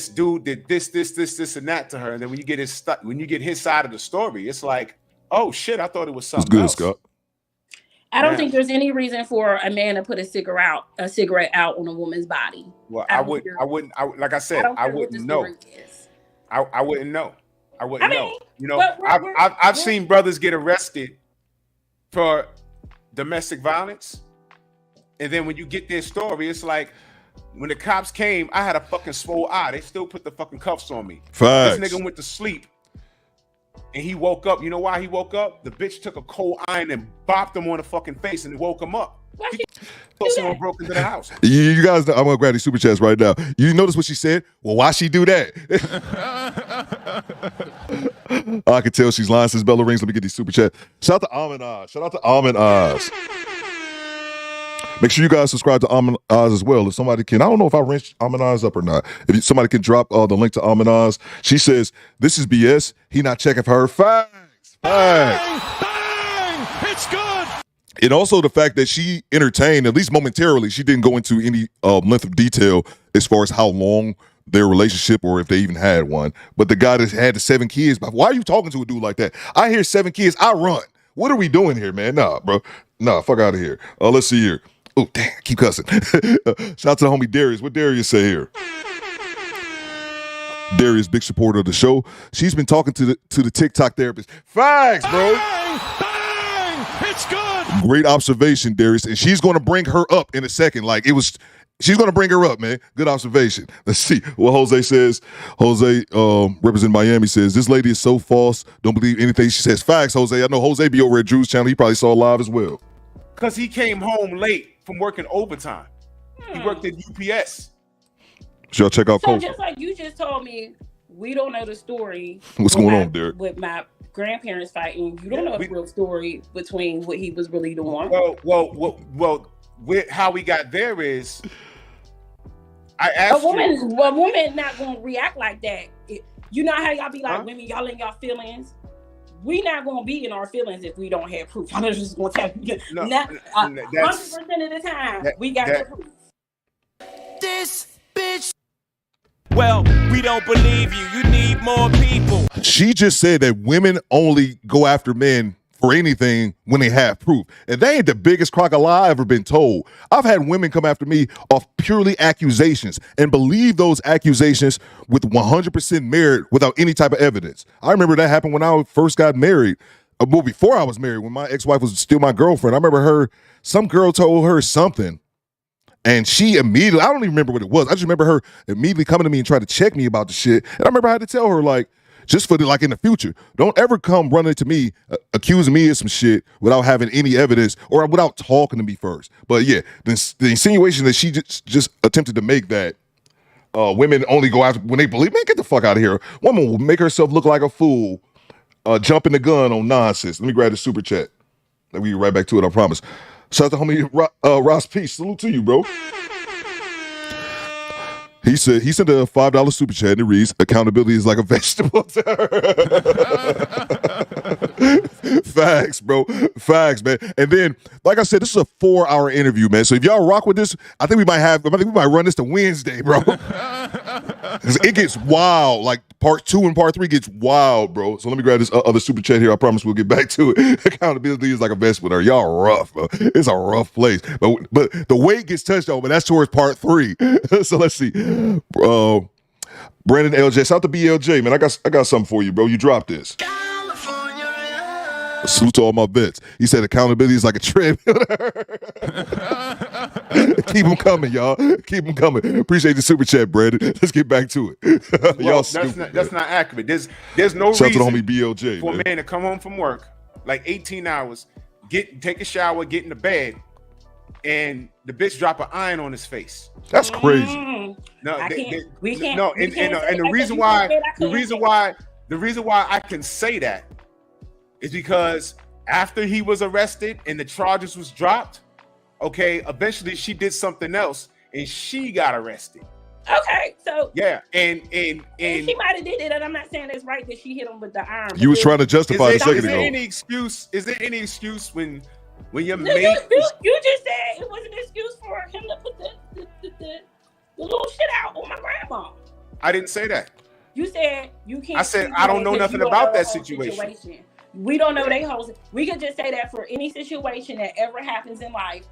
dude did this, and that to her. And then when you get his side of the story, it's like, oh shit, I thought it was something else.
Scott.
I don't think there's any reason for a man to put a cigarette out on a woman's body.
Well, I wouldn't. Like I said, I wouldn't know. I wouldn't know. I wouldn't know. You know, I've seen brothers get arrested for domestic violence, and then when you get their story, it's like when the cops came, I had a fucking swole eye. They still put the fucking cuffs on me.
Facts.
This nigga went to sleep. And he woke up. You know why he woke up? The bitch took a cold iron and bopped him on the fucking face and it woke him up. Someone broke into the house.
You guys, I'm gonna grab these super chats right now. You notice what she said? Well, why she do that? I can tell she's lying since bell rings. Let me get these super chats. Shout out to Almond Eyes. Shout out to Almond Eyes. Make sure you guys subscribe to Almond Eyes as well. If somebody can, I don't know if I wrenched Almond Eyes up or not. If somebody can drop the link to Almond Eyes. She says, this is BS. He not checking for her. Facts.
Bang! It's good.
And also the fact that she entertained, at least momentarily, she didn't go into any length of detail as far as how long their relationship or if they even had one. But the guy that had the 7 kids, why are you talking to a dude like that? I hear 7 kids, I run. What are we doing here, man? Nah, bro. Nah, fuck out of here. Let's see here. Oh, damn, keep cussing. Shout out to the homie Darius. What Darius say here? Darius, big supporter of the show. She's been talking to the TikTok therapist. Facts, bro.
Bang! Bang! It's good.
Great observation, Darius. And she's going to bring her up in a second. She's going to bring her up, man. Good observation. Let's see what Jose says. Jose, representing Miami, says, this lady is so false. Don't believe anything she says. Facts, Jose. I know Jose be over at Drew's channel. He probably saw live as well.
Because he came home late from working overtime. He worked at UPS.
Should y'all check out
So just like you just told me, we don't know the story.
What's going on, Derek?
With my grandparents fighting, you don't know the real story between what he was really doing.
Well, how we got there is, I asked
a woman not gonna react like that. You know how y'all be like, women, y'all in y'all feelings. We not gonna be in our feelings if we don't have proof. I'm just gonna tell you, 100% of the time we got the proof.
This bitch.
Well, we don't believe you. You need more people.
She just said that women only go after men for anything when they have proof. And that ain't the biggest crock of lie I've ever been told. I've had women come after me off purely accusations and believe those accusations with 100% merit without any type of evidence. I remember that happened when I first got married. Well, before I was married, when my ex-wife was still my girlfriend. I remember some girl told her something. And she immediately, I don't even remember what it was. I just remember her immediately coming to me and trying to check me about the shit. And I remember I had to tell her, like, just for in the future, don't ever come running to me, accusing me of some shit without having any evidence or without talking to me first. But yeah, the insinuation that she just attempted to make that women only go after when they believe, man, get the fuck out of here. Woman will make herself look like a fool, jumping the gun on nonsense. Let me grab the super chat. Let me get right back to it, I promise. Shout out to homie Ross Peace. Salute to you, bro. He sent a $5 super chat and it reads, accountability is like a vegetable. Facts, bro. Facts, man. And then, like I said, this is a 4-hour interview, man. So if y'all rock with this, I think we might run this to Wednesday, bro. It gets wild. Like part 2 and part 3 gets wild, bro. So let me grab this other super chat here. I promise we'll get back to it. Accountability is like a vegetable. Y'all rough, bro. It's a rough place. But the weight gets touched on, but that's towards part 3. So let's see. Brandon LJ, shout out to BLJ, man. I got something for you, bro. You dropped this. Salute to all my vets. He said accountability is like a treadmill. Keep them coming, y'all. Keep them coming. Appreciate the super chat, Brandon. Let's get back to it.
Well, that's not accurate. There's no
shout
reason
to the homie BLJ,
for a man to come home from work like 18 hours, take a shower, get in the bed, and the bitch drop an iron on his face.
That's crazy.
No,
we can't.
No, and the reason why I can say that is because after he was arrested and the charges was dropped, okay, eventually she did something else and she got arrested.
Okay, so
yeah, and
she might have did it, and I'm not saying it's right that she hit him with the iron.
You was trying to justify it a second ago.
Is there any excuse when your mate?
You just said it was an excuse for him to put the little shit out on my grandma.
I didn't say that.
You said you can't.
I said I don't know nothing about that situation.
We don't know they whole. We could just say that for any situation that ever happens in life,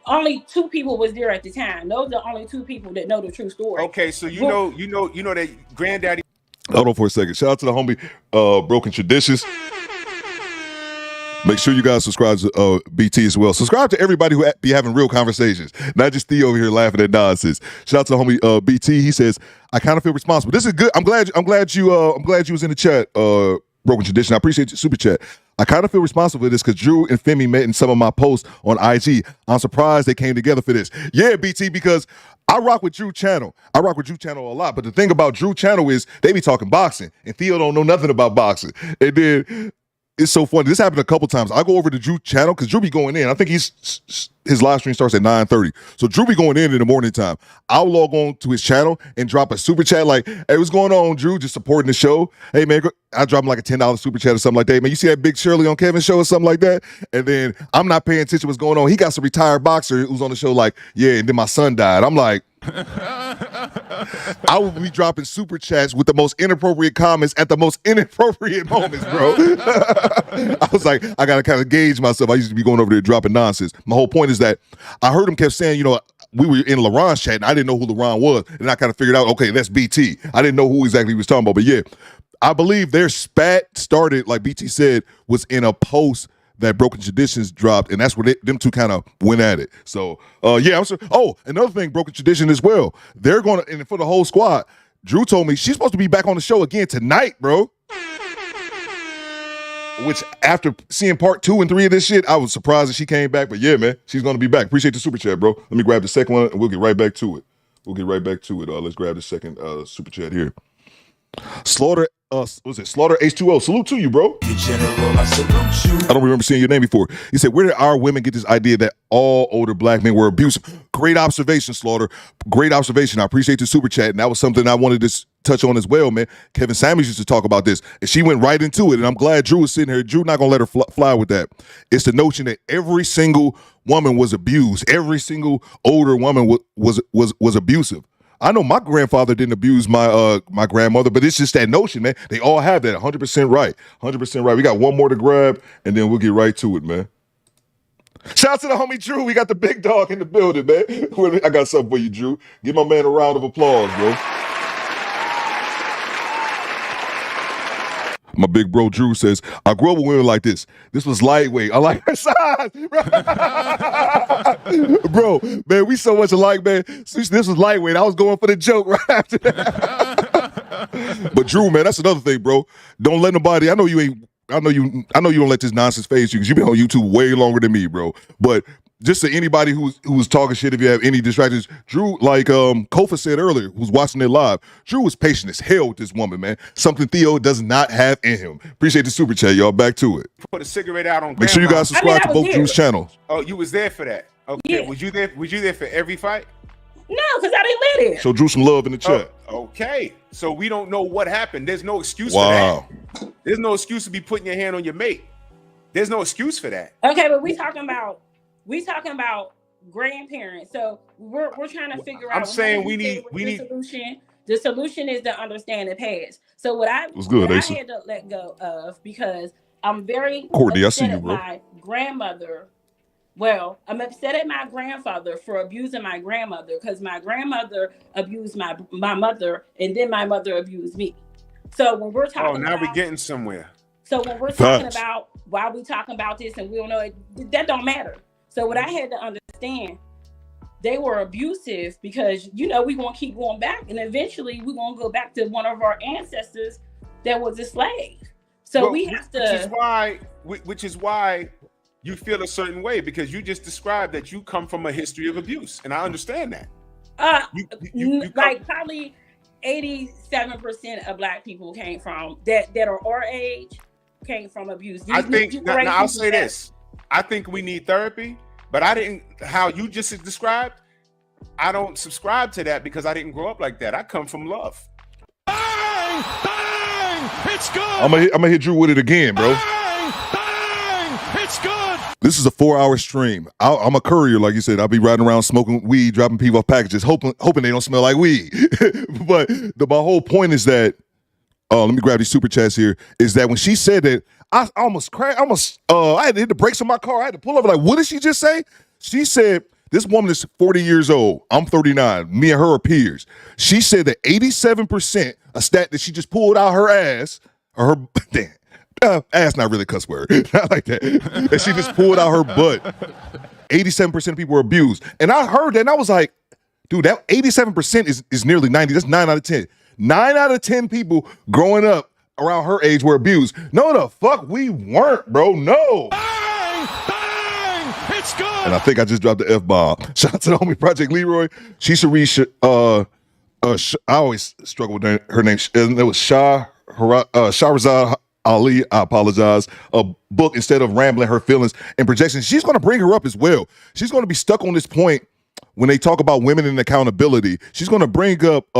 only 2 people was there at the time. Those are the only 2 people that know the true story.
Okay, so you know that granddaddy.
Hold on for a second. Shout out to the homie Broken Traditions. Make sure you guys subscribe to BT as well. Subscribe to everybody who be having real conversations, not just Theo over here laughing at nonsense. Shout out to the homie BT. He says, "I kind of feel responsible." This is good. I'm glad you was in the chat. Broken Tradition. I appreciate your super chat. I kind of feel responsible for this because Drew and Femi met in some of my posts on IG. I'm surprised they came together for this. Yeah, BT, because I rock with Drew Channel. I rock with Drew Channel a lot. But the thing about Drew Channel is they be talking boxing, and Theo don't know nothing about boxing. And then it's so funny. This happened a couple times. I go over to Drew Channel because Drew be going in. I think his live stream starts at 9:30. So Drew be going in the morning time. I'll log on to his channel and drop a super chat like, "Hey, what's going on, Drew? Just supporting the show. Hey, man," I drop him like a $10 super chat or something like that. Man, you see that big Shirley on Kevin's show or something like that? And then I'm not paying attention to what's going on. He got some retired boxer who's on the show like, "Yeah, and then my son died." I'm like, I will be dropping super chats with the most inappropriate comments at the most inappropriate moments, bro. I was like, I got to kind of gauge myself. I used to be going over there dropping nonsense. My whole point is that I heard him kept saying, we were in LaRon's chat, and I didn't know who LaRon was. And I kind of figured out, okay, that's BT. I didn't know who exactly he was talking about. But yeah, I believe their spat started, like BT said, was in a post that Broken Traditions dropped, and that's where them two kind of went at it. So, yeah, I'm sure. Oh, another thing, Broken Tradition as well. They're going to, and for the whole squad, Drew told me she's supposed to be back on the show again tonight, bro. Which, after seeing part 2 and 3 of this shit, I was surprised that she came back. But yeah, man, she's going to be back. Appreciate the super chat, bro. Let me grab the second one, and we'll get right back to it. Let's grab the second super chat here. Slaughter H2O. Salute to you, bro. I don't remember seeing your name before. He said, "Where did our women get this idea that all older black men were abusive?" Great observation, Slaughter. Great observation. I appreciate the super chat. And that was something I wanted to touch on as well, man. Kevin Samuels used to talk about this, and she went right into it. And I'm glad Drew was sitting here. Drew not gonna let her fly with that. It's the notion that every single woman was abused. Every single older woman was abusive. I know my grandfather didn't abuse my grandmother, but it's just that notion, man. They all have that. 100% right. 100% right. We got one more to grab, and then we'll get right to it, man. Shout out to the homie Drew. We got the big dog in the building, man. I got something for you, Drew. Give my man a round of applause, bro. My big bro Drew says, "I grew up with women like this. This was lightweight. I like her size." Bro, man, we so much alike, man. This was lightweight. I was going for the joke right after that. But Drew, man, that's another thing, bro. Don't let nobody, I know you don't let this nonsense phase you because you've been on YouTube way longer than me, bro. But just to anybody who's talking shit, if you have any distractions, Drew, like Kofa said earlier, who's watching it live, Drew was patient as hell with this woman, man. Something Theo does not have in him. Appreciate the super chat, y'all. Back to it.
Put a cigarette out on.
Make sure you guys subscribe to both Drew's channels.
Oh, you was there for that? Okay. Yeah. Was you there for every fight?
No, because I didn't let it.
Show Drew some love in the chat.
Okay. So we don't know what happened. There's no excuse for that. There's no excuse to be putting your hand on your mate. There's no excuse for that.
Okay, but we talking about grandparents. So we're trying to figure out.
I'm saying we need
solution. The solution is to understand the past. So what I had to let go of, because I'm very
Courtney, I see you, bro.
My grandmother. Well, I'm upset at my grandfather for abusing my grandmother, because my grandmother abused my mother, and then my mother abused me. So when we're talking,
now we're getting somewhere.
So when we're talking about why we talking about this, and we don't know it, that don't matter. So what I had to understand, they were abusive because we gonna keep going back, and eventually we're gonna go back to one of our ancestors that was a slave. So we have to.
Which is why you feel a certain way, because you just described that you come from a history of abuse, and I understand that.
Probably 87% of Black people came from that are our age came from abuse.
I'll say this: I think we need therapy, but how you just described, I don't subscribe to that because I didn't grow up like that. I come from love.
Bang! Bang! It's good.
I'm gonna hit Drew with it again, bro.
Bang! Bang! It's good.
This is a 4-hour stream. I'm a courier, like you said. I'll be riding around smoking weed, dropping people off packages, hoping they don't smell like weed. But my whole point is that let me grab these super chats here, is that when she said that, I almost crashed. I had to hit the brakes on my car. I had to pull over. Like, what did she just say? She said, this woman is 40 years old. I'm 39. Me and her are peers. She said that 87%, a stat that she just pulled out her ass, or her, damn, ass not really a cuss word. Not like that. And she just pulled out her butt. 87% of people were abused. And I heard that and I was like, dude, that 87% is nearly 90. That's 9 out of 10. 9 out of 10 people growing up around her age were abused. No, the fuck we weren't, bro. No.
Bang! Bang! It's good.
And I think I just dropped the F-bomb. Shout out to the homie Project Leroy. She should read, I always struggle with her name. It was Shahrazad Ali, I apologize, a book instead of rambling her feelings and projections. She's going to bring her up as well. She's going to be stuck on this point when they talk about women and accountability. She's going to bring up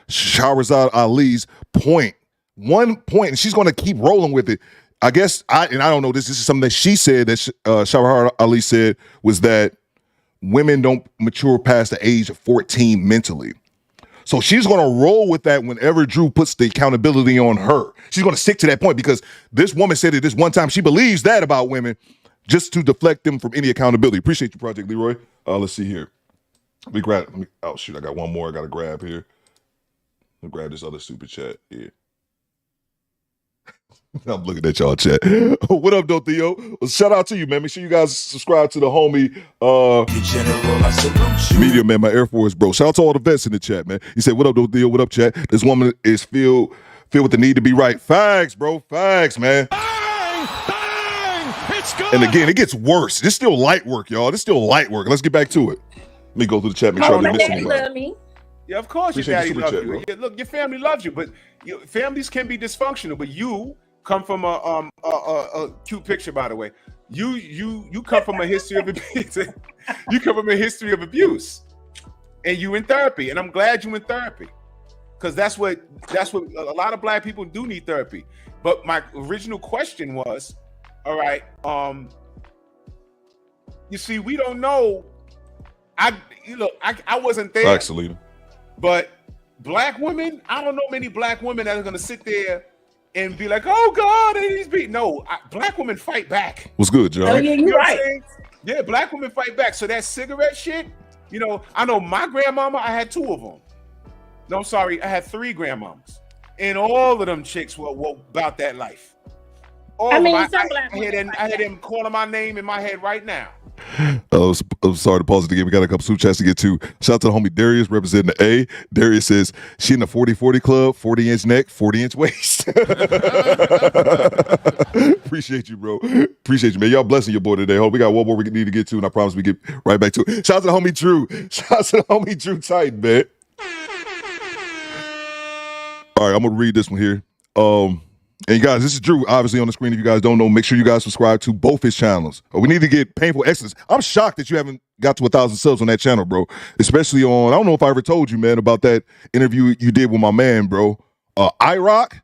Shahrazad Ali's point. One point, and she's going to keep rolling with it. I guess, I don't know, this is something that she said, that Shahrazad Ali said, was that women don't mature past the age of 14 mentally. So she's going to roll with that whenever Drew puts the accountability on her. She's going to stick to that point because this woman said it this one time. She believes that about women just to deflect them from any accountability. Appreciate you, Project Leroy. Let's see here. Oh, shoot, I got one more I got to grab here. Let me grab this other super chat here. I'm looking at y'all chat. What up, though, Theo? Well, shout out to you, man. Make sure you guys subscribe to the homie Media Man, my Air Force bro. Shout out to all the vets in the chat, man. He said, what up, though, Theo? What up, chat? This woman is filled with the need to be right. Facts, bro. Facts, man.
Bang! Bang! It's good.
And again, it gets worse. This still light work, y'all. This still light work. Let's get back to it. Let me go through the chat. Make sure I didn't miss anybody.
Love me.
Yeah, of course
Appreciate
your daddy
your
loves
chat,
you. Yeah, look, your family loves you, but families can be dysfunctional. But you come from a cute picture, by the way. You come from a history of abuse. You come from a history of abuse, and you in therapy. And I'm glad you in therapy, because that's what a lot of Black people do need therapy. But my original question was, all right, you see, we don't know. I wasn't there.
Actually,
but Black women, I don't know many Black women that are gonna sit there and be like, "Oh God, and he's beat." No, Black women fight back.
What's good, John?
Oh yeah, you're right.
Yeah, Black women fight back. So that cigarette shit, I know my grandmama. I had 2 of them. No, I'm sorry, I had 3 grandmamas, and all of them chicks were about that life. I had them calling my name in my head right now.
I'm sorry to pause it again. We got a couple super chats to get to. Shout out to the homie Darius representing the A. Darius says, she in the 40-40 club, 40-inch neck, 40-inch waist. Appreciate you, bro. Appreciate you, man. Y'all blessing your boy today. Hope we got one more we need to get to, and I promise we get right back to it. Shout out to the homie Drew. Shout out to the homie Drew Titan, man. All right, I'm going to read this one here. And you guys, this is Drew, obviously on the screen. If you guys don't know, make sure you guys subscribe to both his channels. We need to get Painful Excellence. I'm shocked that you haven't got to 1,000 subs on that channel, bro. Especially on, I don't know if I ever told you, man, about that interview you did with my man, bro. iRock.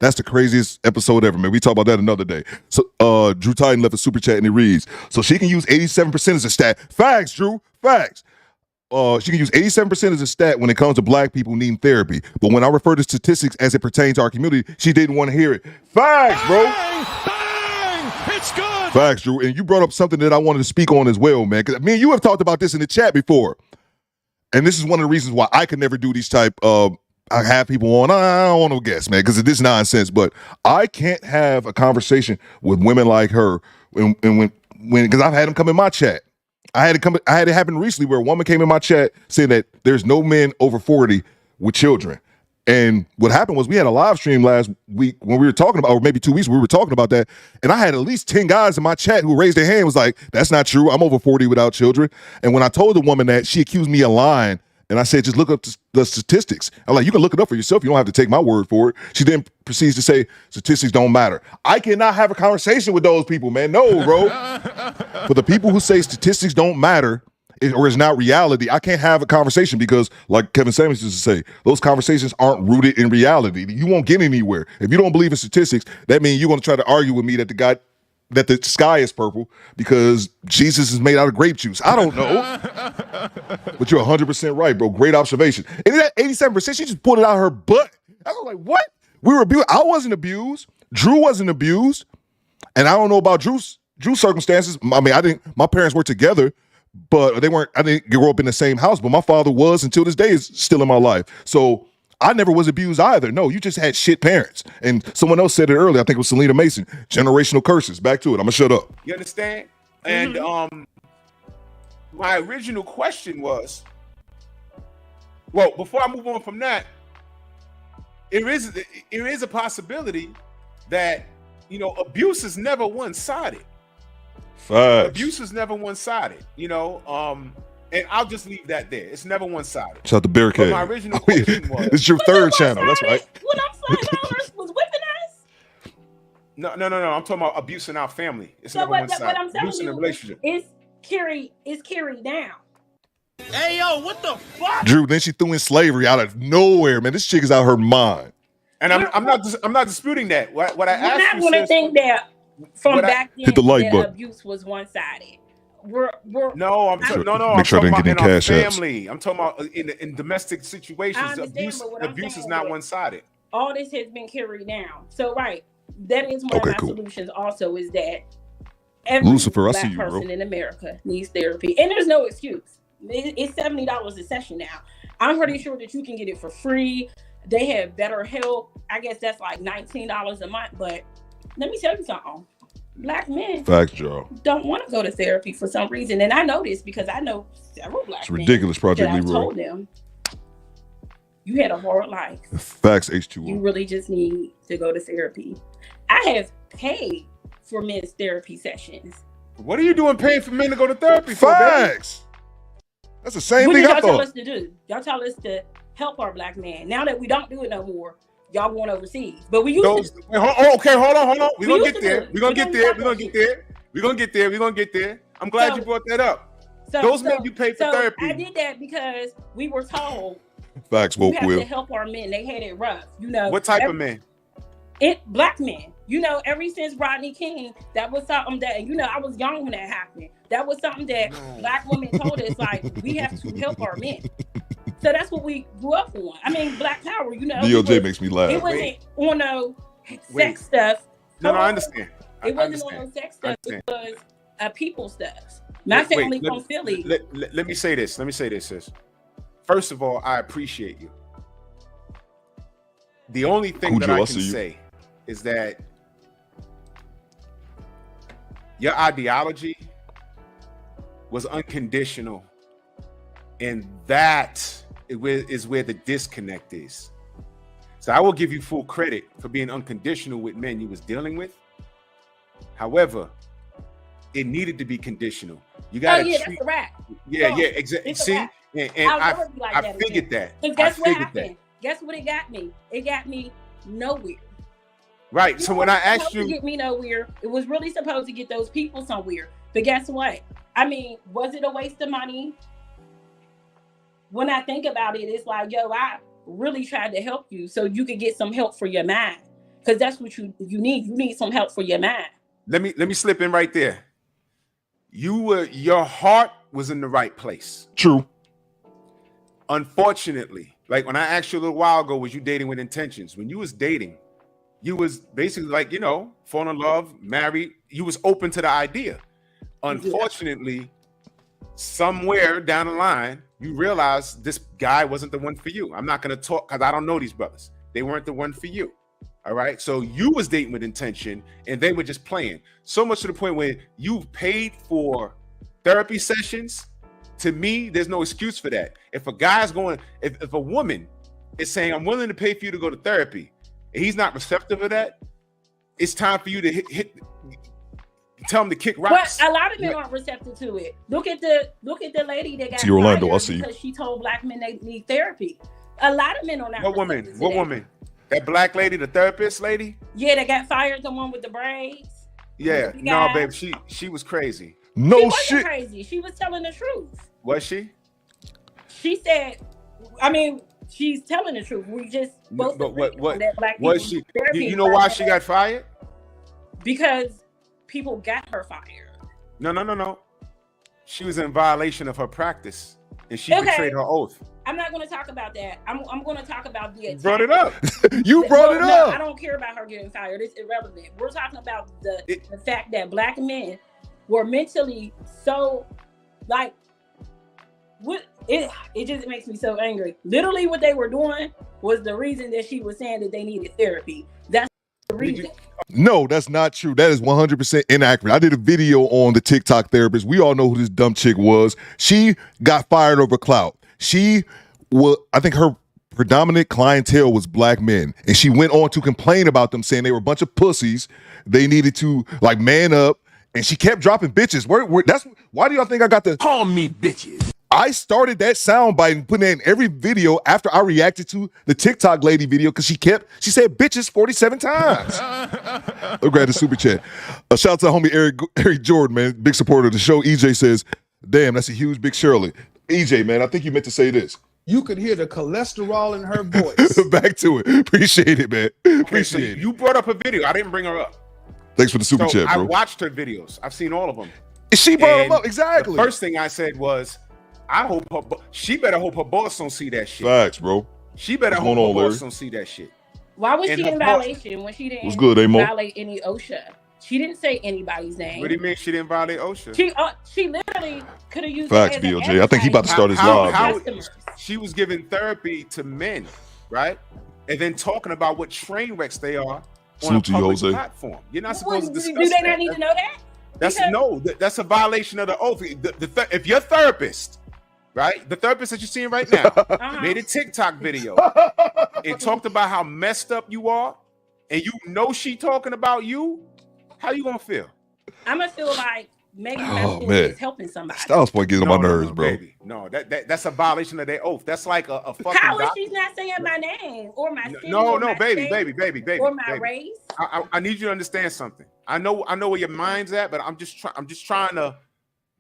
That's the craziest episode ever, man. We talk about that another day. So Drew Titan left a super chat and it reads, so she can use 87% as a stat. Facts, Drew. Facts. She can use 87% as a stat when it comes to Black people needing therapy. But when I refer to statistics as it pertains to our community, she didn't want to hear it. Facts, bro.
Bang! Bang! It's good.
Facts, Drew. And you brought up something that I wanted to speak on as well, man. Because me and you have talked about this in the chat before. And this is one of the reasons why I could never do these type of, I have people on, I don't want to guess, man, because of this nonsense. But I can't have a conversation with women like her when because I've had them come in my chat. I had it happen recently where a woman came in my chat saying that there's no men over 40 with children. And what happened was we had a live stream last week when we were talking about, or maybe 2 weeks, we were talking about that. And I had at least 10 guys in my chat who raised their hand, was like, that's not true. I'm over 40 without children. And when I told the woman that, she accused me of lying. And I said, just look up the statistics. I'm like, you can look it up for yourself. You don't have to take my word for it. She then proceeds to say, statistics don't matter. I cannot have a conversation with those people, man. No, bro. For the people who say statistics don't matter or is not reality, I can't have a conversation because, like Kevin Samuels used to say, those conversations aren't rooted in reality. You won't get anywhere. If you don't believe in statistics, that means you're going to try to argue with me that the sky is purple because Jesus is made out of grape juice. I don't know. But you're 100% right, bro. Great observation. And that 87%, she just pulled it out of her butt. I was like, what? We were abused. I wasn't abused. Drew wasn't abused. And I don't know about Drew's circumstances. I mean, my parents were together, but I didn't grow up in the same house, but my father was, until this day, is still in my life. So I never was abused either. No, you just had shit parents. And someone else said it earlier, I think it was Selena Mason, generational curses. Back to it. I'm gonna shut up.
You understand? And my original question was, well, before I move on from that, there is a possibility that, you know, abuse is never one-sided.
Facts.
Abuse is never one-sided, you know, and I'll just leave that there. It's never one-sided.
Shout out to Barricade.
But my original question was,
it's your third channel. That's right.
When $5 was whipping us.
No. I'm talking about abuse in our family. It's
So
never
what
one-sided.
I'm telling
Abuse in a
you
relationship.
is carried down.
Hey, yo, what the fuck?
Drew, then she threw in slavery out of nowhere, man. This chick is out her mind.
And I'm not disputing that. What I asked
We're
you,
not going to think that from back then
hit the like
that
button.
abuse was one-sided.
I'm talking
Make
about in our family.
apps.
I'm talking about in domestic situations. Abuse is not one-sided.
All this has been carried down. So that is one of my solutions. Also, is that every
Lucifer, I
black
see you, bro.
person in America needs therapy, and there's no excuse. It's $70 a session now. I'm pretty sure that you can get it for free. They have better help. I guess that's like $19 a month. But let me tell you something. Black men don't want to go to therapy for some reason. And I know this because I know several black men.
It's ridiculous, Project
that I
Leroy.
told them, you had a hard life.
Facts, H2O.
You really just need to go to therapy. I have paid for men's therapy sessions.
What are you doing paying for men to go to therapy for,
Facts. That's the same
What
thing
did
I
y'all tell
thought.
us to do? Y'all tell us to help our black man. Now that we don't do it no more, y'all going overseas. But we used to.
Okay, hold on. We're going to
used
get
to
there.
do it.
We're going to
We
get there.
don't
We're going to get there. We're going to get there. I'm glad you brought that up. Those men you pay for therapy.
I did that because we were told
Facts,
you
woke
have
Will.
to help our men. They had it rough. You know.
What type of men?
Black men. You know, ever since Rodney King, that was something that, you know, I was young when that happened. That was something that black women told us, like, we have to help our men. So that's what we grew up on. I mean, Black Power, you know.
DOJ makes me laugh.
It wasn't on no sex stuff.
No, I understand.
It wasn't on no sex stuff. It was people stuff. My family from Philly.
Let me say this. Sis. First of all, I appreciate you. The only thing that I can say is that your ideology was unconditional, and that is where the disconnect is. So I will give you full credit for being unconditional with men you was dealing with. However, it needed to be conditional. You got to
that's a wrap.
Exactly. See, and I figured that.
Because guess what happened? Guess what it got me? It got me nowhere.
Right. So when I asked you,
to get me nowhere, it was really supposed to get those people somewhere. But guess what? I mean, was it a waste of money? When I think about it, it's like, yo, I really tried to help you so you could get some help for your mind, because that's what you need. You need some help for your mind.
Let me slip in right there. Your heart was in the right place.
True.
Unfortunately, like when I asked you a little while ago, was you dating with intentions? When you was dating, you was basically like, you know, fall in love, married. You was open to the idea. Unfortunately, somewhere down the line, you realize this guy wasn't the one for you. I'm not going to talk because I don't know these brothers. They weren't the one for you. All right. So you was dating with intention and they were just playing. So much to the point where you paid for therapy sessions. To me, there's no excuse for that. If a guy's going, if a woman is saying, I'm willing to pay for you to go to therapy, and he's not receptive of that, it's time for you to tell him to kick rocks.
But a lot of men aren't receptive to it. Look at the lady that got
see Orlando,
fired
I see
because she told black men they need therapy. A lot of men are not.
What woman? What woman? That black lady, the therapist lady?
Yeah, that got fired, the one with the braids.
Yeah, no, babe, she was crazy.
No
she wasn't
shit.
Crazy. She was telling the truth.
Was she?
She said, I mean, she's telling the truth. We just both
what
that black
was she? You know why she got fired?
Because people got her fired.
No. She was in violation of her practice, and she betrayed her oath.
I'm not going to talk about that. I'm going to talk about the attack.
Brought it up.
You brought it up.
I don't care about her getting fired. It's irrelevant. We're talking about the fact that black men were mentally so like what it just makes me so angry. Literally what they were doing was the reason that she was saying that they needed therapy. That's the reason.
No, that's not true. That is 100% inaccurate. I did a video on the TikTok therapist. We all know who this dumb chick was. She got fired over clout. I think her predominant clientele was black men, and she went on to complain about them, saying they were a bunch of pussies. They needed to like man up, and she kept dropping bitches. Why do y'all think I got the
Call me bitches.
I started that soundbite and putting it in every video after I reacted to the TikTok lady video because she said bitches 47 times. Look at the super chat. Shout out to homie Eric Jordan, man, big supporter of the show. EJ says, "Damn, that's a huge big Shirley." EJ, man, I think you meant to say this.
You could hear the cholesterol in her voice.
Back to it. Appreciate it, man. Appreciate it.
You brought up a video. I didn't bring her up.
Thanks for the super chat, bro.
I watched her videos. I've seen all of them.
She brought them up exactly.
The first thing I said was, she better hope her boss don't see that shit.
Facts, bro.
She better hope her boss don't see that shit.
Why was she in violation when she didn't violate any OSHA? She didn't say anybody's name.
What do you mean she didn't violate OSHA?
She literally could have used
facts, BOJ. I think he about to start his live.
She was giving therapy to men, right? And then talking about what train wrecks they are on a public platform. You're not supposed to discuss that.
Do they not need to know that?
That's a violation of the oath. If your therapist, right, the therapist that you're seeing right now, made a TikTok video and talked about how messed up you are, and you know she talking about you, how you gonna feel?
I'm gonna feel like maybe my is helping somebody.
Styles point getting on my nerves, bro.
Baby. No, that's a violation of their oath. That's like a fucking.
How is she not saying my name or my city? No,
baby,
or my race.
I need you to understand something. I know where your mind's at, but I'm just trying to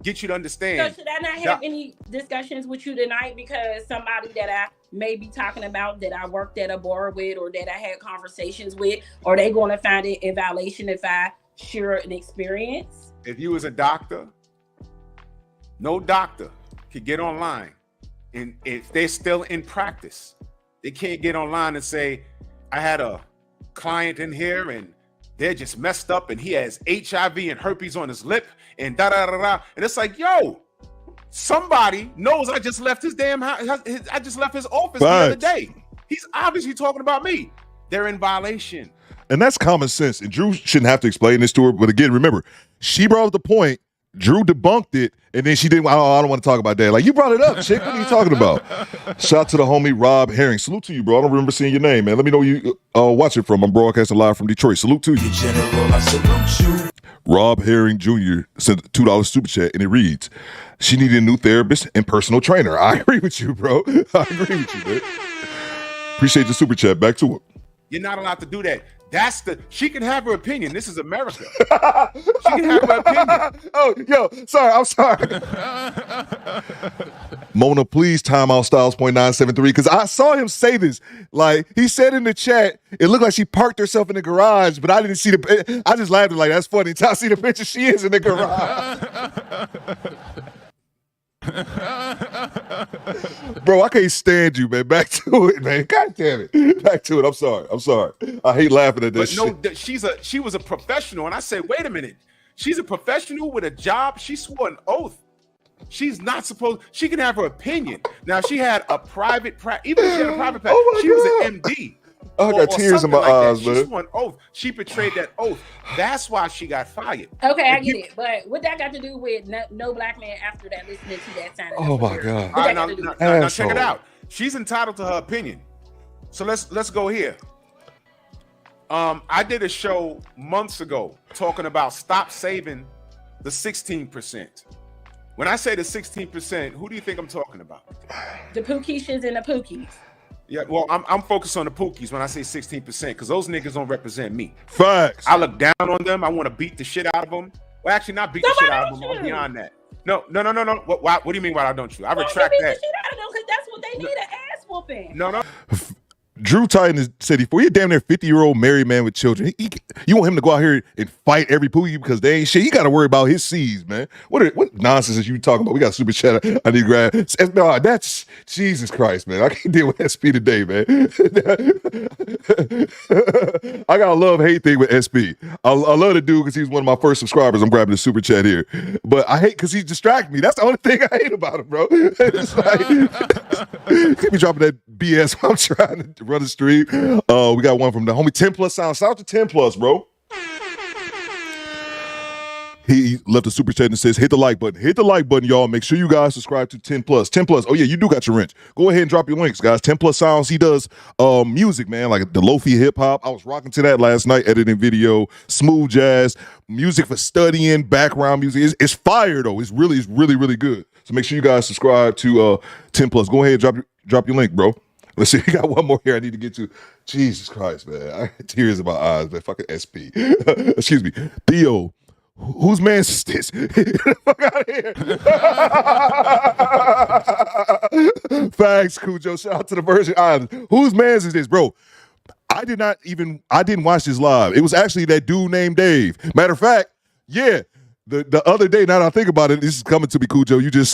get you to understand.
So should I not have any discussions with you tonight because somebody that I may be talking about that I worked at a bar with or that I had conversations with, are they going to find it in violation if I share an experience?
If you was a doctor, no doctor could get online, and if they're still in practice, they can't get online and say, I had a client in here and they're just messed up and he has HIV and herpes on his lip and da-da-da-da. And it's like, yo, somebody knows I just left his damn house. I just left his office the other day. He's obviously talking about me. They're in violation.
And that's common sense. And Drew shouldn't have to explain this to her. But again, remember, she brought up the point. Drew debunked it. And then she didn't. I don't want to talk about that. Like, you brought it up, chick. What are you talking about? Shout out to the homie Rob Herring. Salute to you, bro. I don't remember seeing your name, man. Let me know where you watch it from. I'm broadcasting live from Detroit. Salute to you.
General, I salute you.
Rob Herring Jr. sent a $2 super chat, and it reads, she needed a new therapist and personal trainer. I agree with you, bro. I agree with you, man. Appreciate the super chat. Back to it.
You're not allowed to do that. She can have her opinion. This is America. She can have her opinion.
Oh, yo, sorry. I'm sorry. Mona, please time out Styles .973 because I saw him say this. Like, he said in the chat, it looked like she parked herself in the garage, but I didn't see I just laughed like, that's funny. Until I see the picture, she is in the garage. Bro, I can't stand you, man. Back to it, man. God damn it. Back to it. I'm sorry. I hate laughing at this shit.
No, she was a professional, and I said, wait a minute. She's a professional with a job. She swore an oath. She's not supposed. She can have her opinion. Now, she had a private practice. Even if she had a private practice, she was an MD.
I got tears in my eyes, man.
She swore an oath. She betrayed that oth. That's why she got fired.
Okay, I get it. But what that got to do with no black man after that listening to that sign?
Oh my God.
All right, now check it out. She's entitled to her opinion. So let's go here. I did a show months ago talking about stop saving the 16%. When I say the 16%, who do you think I'm talking about?
The Pookies and the Pookies.
Yeah, well, I'm focused on the Pookies when I say 16% because those niggas don't represent me.
Facts.
I look down on them. I want to beat the shit out of them. Well, actually, not beat the shit out of them. I'm beyond that. No. What do you mean? Why don't you? I retract that.
Beat the shit out of them because that's what they need, an ass whooping.
No.
Drew Titan said he damn near 50-year-old married man with children. You want him to go out here and fight every pookie because they ain't shit. He got to worry about his seeds, man. What nonsense is you talking about? We got a super chat. I need to grab. No, that's Jesus Christ, man. I can't deal with SP today, man. I got a love-hate thing with SP. I love the dude because he's one of my first subscribers. I'm grabbing the super chat here. But I hate because he distracts me. That's the only thing I hate about him, bro. It's like, he be dropping that BS while I'm trying to run the stream. We got one from the homie 10 Plus Sound. Shout out to 10 Plus, bro. He left a super chat and says, hit the like button. Hit the like button, y'all. Make sure you guys subscribe to 10 Plus. 10 Plus. Oh, yeah, you do got your wrench. Go ahead and drop your links, guys. 10 Plus Sounds. He does music, man, like the lo-fi hip-hop. I was rocking to that last night, editing video, smooth jazz, music for studying, background music. It's fire, though. It's really, really good. So make sure you guys subscribe to 10 Plus. Go ahead and drop your link, bro. Let's see. We got one more here I need to get to. Jesus Christ, man. I had tears in my eyes, man. Fucking SP. Excuse me. Theo. Whose man's is this? Get the fuck out of here. Facts, Cujo. Shout out to the Virgin Islands. Whose man's is this, bro? I didn't watch this live. It was actually that dude named Dave. Matter of fact, yeah. The other day, now that I think about it, this is coming to me, Cujo. You just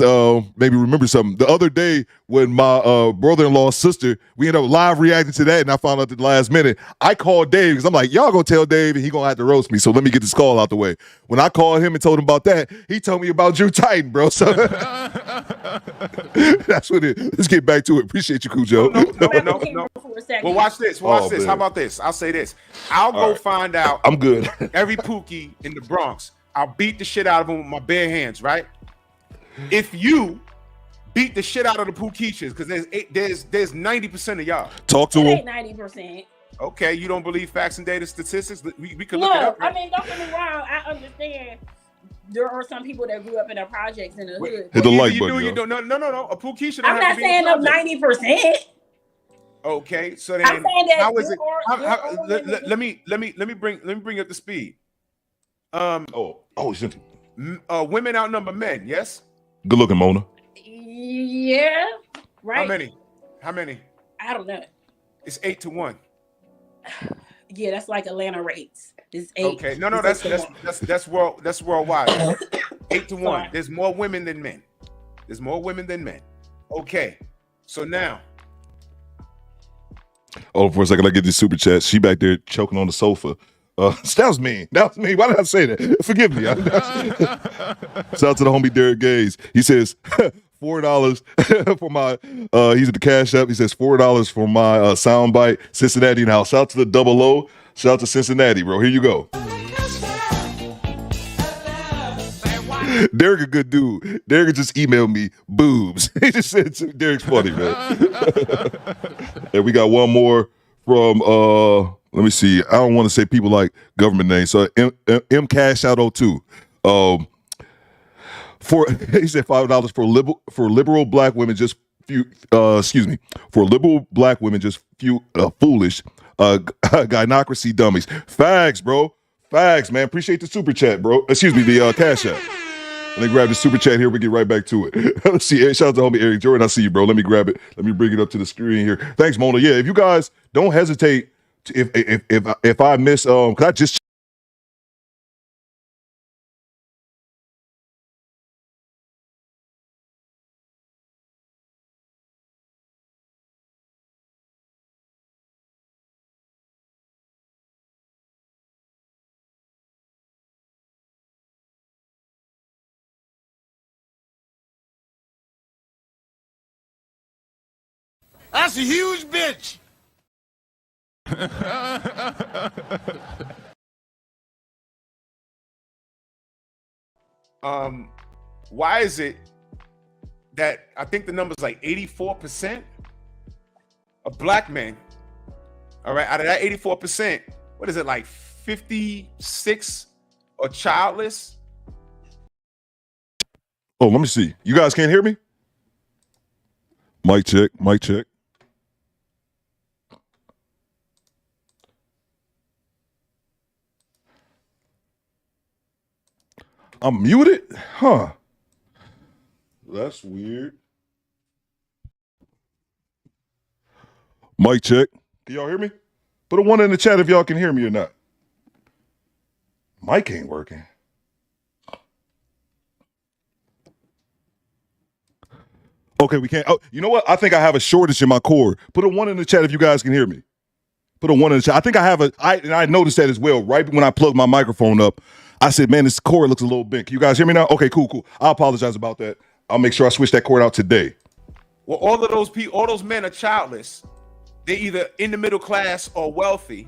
maybe remember something. The other day when my brother-in-law's sister, we ended up live reacting to that, and I found out at the last minute. I called Dave because I'm like, y'all gonna tell Dave and he gonna have to roast me, so let me get this call out the way. When I called him and told him about that, he told me about Drew Titan, bro. So that's what it is. Let's get back to it. Appreciate you, Cujo.
No. Well, watch this. Watch this. Man. How about this? I'll say this. I'll go find out.
I'm good.
Every Pookie in the Bronx. I'll beat the shit out of him with my bare hands, right? If you beat the shit out of the Pookichas, because there's 90% of y'all.
Talk to him.
90%.
Okay, you don't believe facts and data statistics? We can look it up. Right?
I mean, don't get me wrong. I understand there are some people that grew up in the projects in the hood.
Hit the like
you
button.
Do, you don't. No. A Pookicha.
I'm not saying no 90%.
Okay, so then
I'm saying that
how is it? Let me bring up the speed. Women outnumber men, yes?
Good looking, Mona.
Yeah, right.
How many?
I don't know.
It's 8-1.
Yeah, that's like Atlanta rates. It's 8.
Okay, no, that's worldwide. 8-1. Sorry. There's more women than men. Okay, so now.
Oh, for a second, I get this super chat. She back there choking on the sofa. That was me. Why did I say that? Forgive me. Shout out to the homie Derek Gaze. He says $4 for my. He's at the Cash App. He says $4 for my soundbite. Cincinnati now. Shout out to the 00. Shout out to Cincinnati, bro. Here you go. Derek a good dude. Derek just emailed me boobs. He just said Derek's funny, man. And we got one more from let me see. I don't want to say people like government names. So M Cash out 02. He said $5 for liberal black women just few. For liberal black women just few foolish gynocracy dummies. Fags, bro. Fags, man. Appreciate the super chat, bro. Excuse me, the Cash App. Let me grab the super chat here. We get right back to it. Let's see. Shout out to homie Eric Jordan. I see you, bro. Let me grab it. Let me bring it up to the screen here. Thanks, Mona. Yeah, if you guys don't hesitate. If I miss, cause I just.
That's a huge bitch.
Why is it that I think the number is like 84% of black men, all right, out of that 84%, what is it, like 56 are childless?
Oh, let me see. You guys can't hear me? Mic check. I'm muted? Huh. That's weird. Mic check. Can y'all hear me? Put a 1 in the chat if y'all can hear me or not. Mic ain't working. Okay, we can't. Oh, you know what? I think I have a shortage in my cord. Put a 1 in the chat if you guys can hear me. Put a 1 in the chat. I think I have and I noticed that as well. Right when I plugged my microphone up, I said, man, this cord looks a little bent. Can you guys hear me now? Okay, cool. I apologize about that. I'll make sure I switch that cord out today.
Well, all of those people, all those men are childless. They're either in the middle class or wealthy,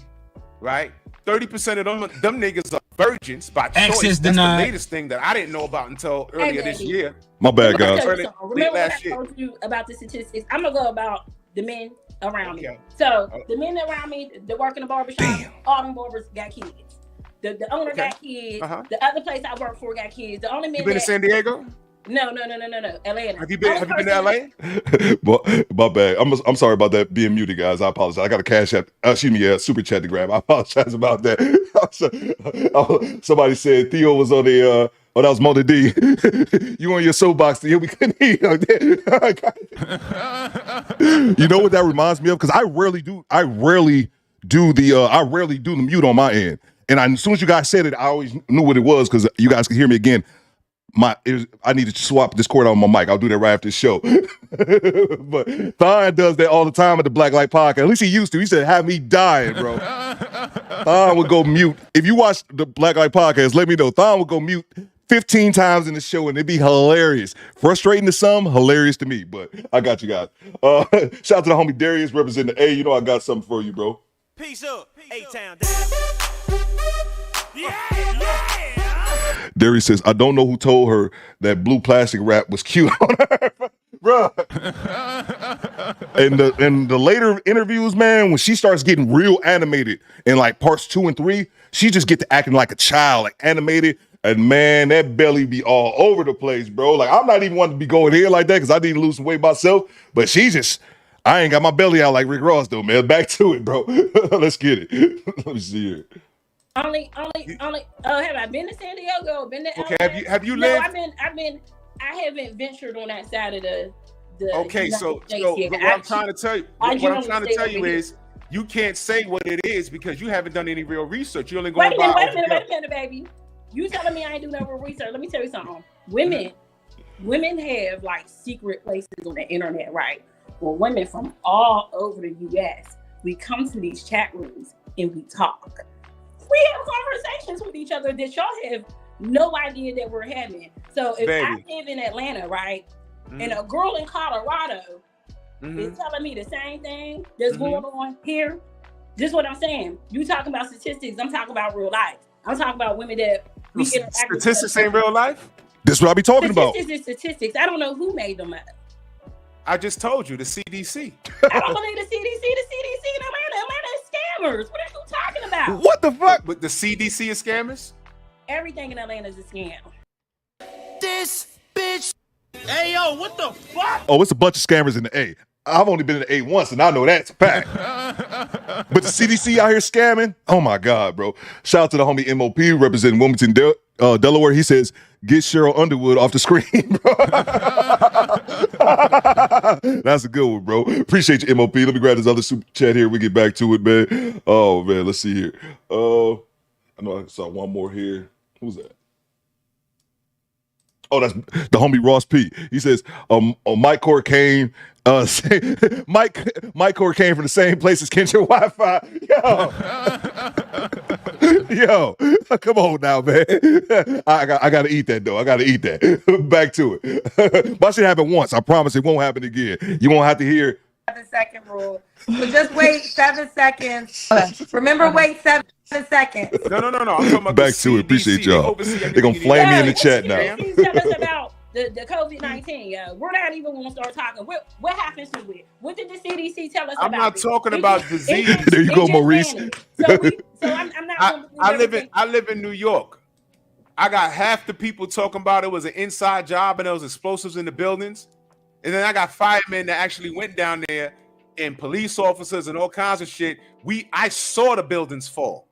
right? 30% of them niggas are virgins by choice.
Access
That's
denied.
the latest thing that I didn't know about until earlier this year.
My bad, guys.
Remember what I told you about the statistics? I'm gonna go about the men around me. So the men around me that work in the barbershop, all them barbers got kids. The owner got kids. The other place I work for got kids. The only men
you been to San Diego?
No, Atlanta.
Have you been to LA?
My bad. I'm sorry about that being muted, guys. I apologize. I got a cash app. Super chat to grab. I apologize about that. Somebody said Theo was on the. Oh, that was Mona D. You on your soapbox, Theo? We couldn't hear you. You know what that reminds me of? Because I rarely do the mute on my end. And as soon as you guys said it, I always knew what it was because you guys could hear me again. I need to swap this cord on my mic. I'll do that right after the show. But Thon does that all the time at the Black Light Podcast. At least he used to. He said, have me dying, bro. Thon would go mute. If you watch the Black Light Podcast, let me know. Thon would go mute 15 times in the show, and it'd be hilarious. Frustrating to some, hilarious to me. But I got you guys. Shout out to the homie Darius representing the A. You know I got something for you, bro.
Peace up. A-Town down. Yeah.
Darius says, I don't know who told her that blue plastic wrap was cute on her. Bro. And the later interviews, man, when she starts getting real animated in like parts 2 and 3, she just get to acting like a child, like animated. And man, that belly be all over the place, bro. Like I'm not even wanting to be going here like that because I need to lose some weight myself. But I ain't got my belly out like Rick Ross though, man. Back to it, bro. Let's get it. Let me see it.
Have I been to San Diego? Been to LA?
Okay, have you lived?
I haven't ventured on that side of the
okay, so what I'm trying to tell you is you can't say what it is because you haven't done any real research. You only going by.
Wait a minute, baby. You telling me I ain't do no real research? Let me tell you something. Women have like secret places on the internet, right? Well, women from all over the U.S. we come to these chat rooms and we talk. We have conversations with each other that y'all have no idea that we're having. So if I live in Atlanta, right, and a girl in Colorado is telling me the same thing that's going on here, just what I'm saying. You talking about statistics, I'm talking about real life. I'm talking about women that we interact with.
Statistics ain't real life?
That's what I be talking about.
Statistics. I don't know who made them up.
I just told you, the CDC.
I don't believe the CDC. The CDC in Atlanta is scammers. What are you talking about?
What the fuck?
But the CDC is scammers?
Everything in Atlanta is a scam.
This bitch.
Hey, yo, what the fuck?
Oh, it's a bunch of scammers in the A. I've only been in the A once, and I know that's a fact. But the CDC out here scamming? Oh, my God, bro. Shout out to the homie MOP representing Wilmington, Delaware. He says, get Cheryl Underwood off the screen, bro. That's a good one, bro. Appreciate you, MOP. Let me grab this other super chat here. We get back to it, man. Oh, man, let's see here. I know I saw one more here. Who's that? Oh, that's the homie Ross P. He says, Mike Court Mike Court came from the same place as Kendra Wi-Fi. Yo, come on now, man. I gotta eat that though. I gotta eat that. Back to it. My shit happened once. I promise it won't happen again. You won't have to hear
7-second rule. So just wait 7 seconds. Remember, wait 7 seconds.
No. I'm talking about
back to it. Appreciate y'all. They're gonna flame me in the chat now.
Tell us about the COVID-19. We're not even gonna start talking. What happens to it? What did the CDC tell us about?
I'm not talking about disease.
There you go, Maurice.
I'm not.
I live in New York. I got half the people talking about it was an inside job and there was explosives in the buildings. And then I got firemen that actually went down there and police officers and all kinds of shit. I saw the buildings fall.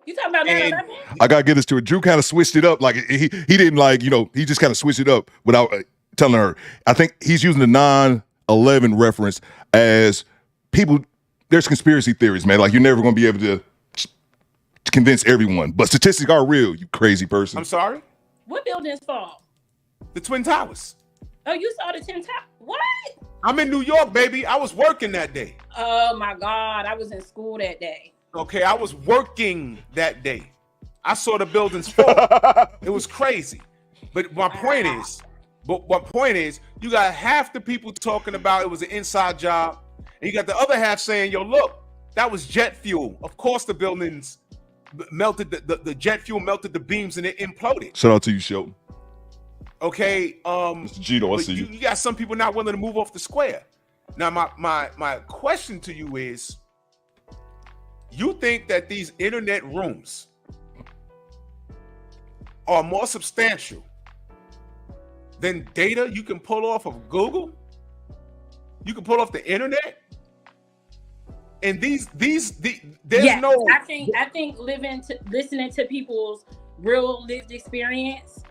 You talking about 9/11?
I gotta get this to her. Drew kind of switched it up. Like he didn't like, he just kind of switched it up without telling her. I think he's using the 9/11 reference as people there's conspiracy theories, man. Like you're never going to be able to convince everyone, but statistics are real. You crazy person.
I'm sorry.
What buildings fall?
The Twin Towers.
Oh, you saw the 10 Towers? What?
I'm in New York, baby. I was working that day.
Oh my God, I was in school that day.
Okay, I was working that day. I saw the buildings fall. It was crazy. But my point is, you got half the people talking about it was an inside job, and you got the other half saying, yo, look, that was jet fuel. Of course the buildings melted, the jet fuel melted the beams and it imploded.
Shout out to you, Shelton.
Okay,
Mr. Gito, I see you.
You got some people not willing to move off the square. Now, my question to you is, you think that these internet rooms are more substantial than data you can pull off of Google? You can pull off the internet? And there's no.
I think listening to people's real lived experience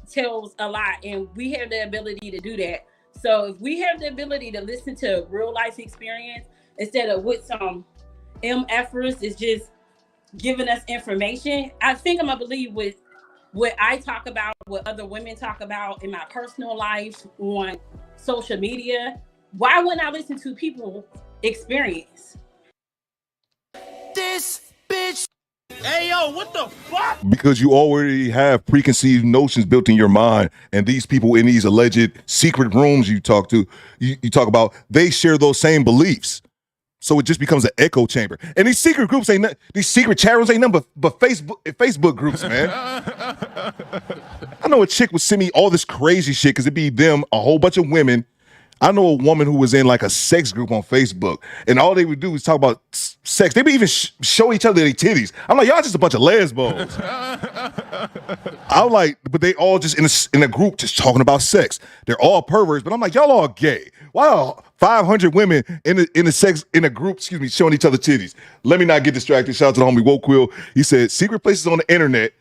tells a lot, and we have the ability to do that. So if we have the ability to listen to real life experience instead of with some MFers is just giving us information, I think I'm gonna believe with what I talk about, what other women talk about in my personal life on social media. Why wouldn't I listen to people's experience?
This bitch.
Hey, yo, what the fuck?
Because you already have preconceived notions built in your mind, and these people in these alleged secret rooms you talk about, they share those same beliefs. So it just becomes an echo chamber. And these secret groups these secret chat rooms ain't nothing but Facebook groups, man. I know a chick would send me all this crazy shit because it'd be them, a whole bunch of women. I know a woman who was in like a sex group on Facebook, and all they would do is talk about sex. They would even show each other their titties. I'm like, y'all just a bunch of lesbos. I'm like, but they all just in a group just talking about sex. They're all perverts, but I'm like, y'all all gay. Why are 500 women in a group, showing each other titties? Let me not get distracted. Shout out to the homie Woke Quill. He said, secret places on the internet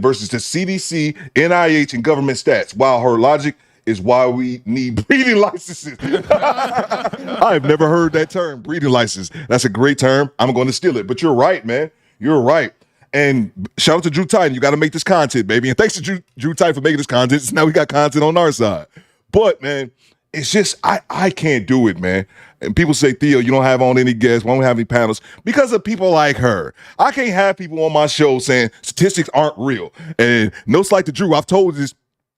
versus the CDC, NIH, and government stats. Wow, her logic is why we need breeding licenses. I've never heard that term, breeding license. That's a great term. I'm going to steal it. But you're right, man. You're right. And shout out to Drew Titan. You got to make this content, baby. And thanks to Drew Titan for making this content. So now we got content on our side. But, man, it's just, I can't do it, man. And people say, Theo, you don't have on any guests. Why don't we have any panels? Because of people like her. I can't have people on my show saying statistics aren't real. And no slight to Drew. I've told this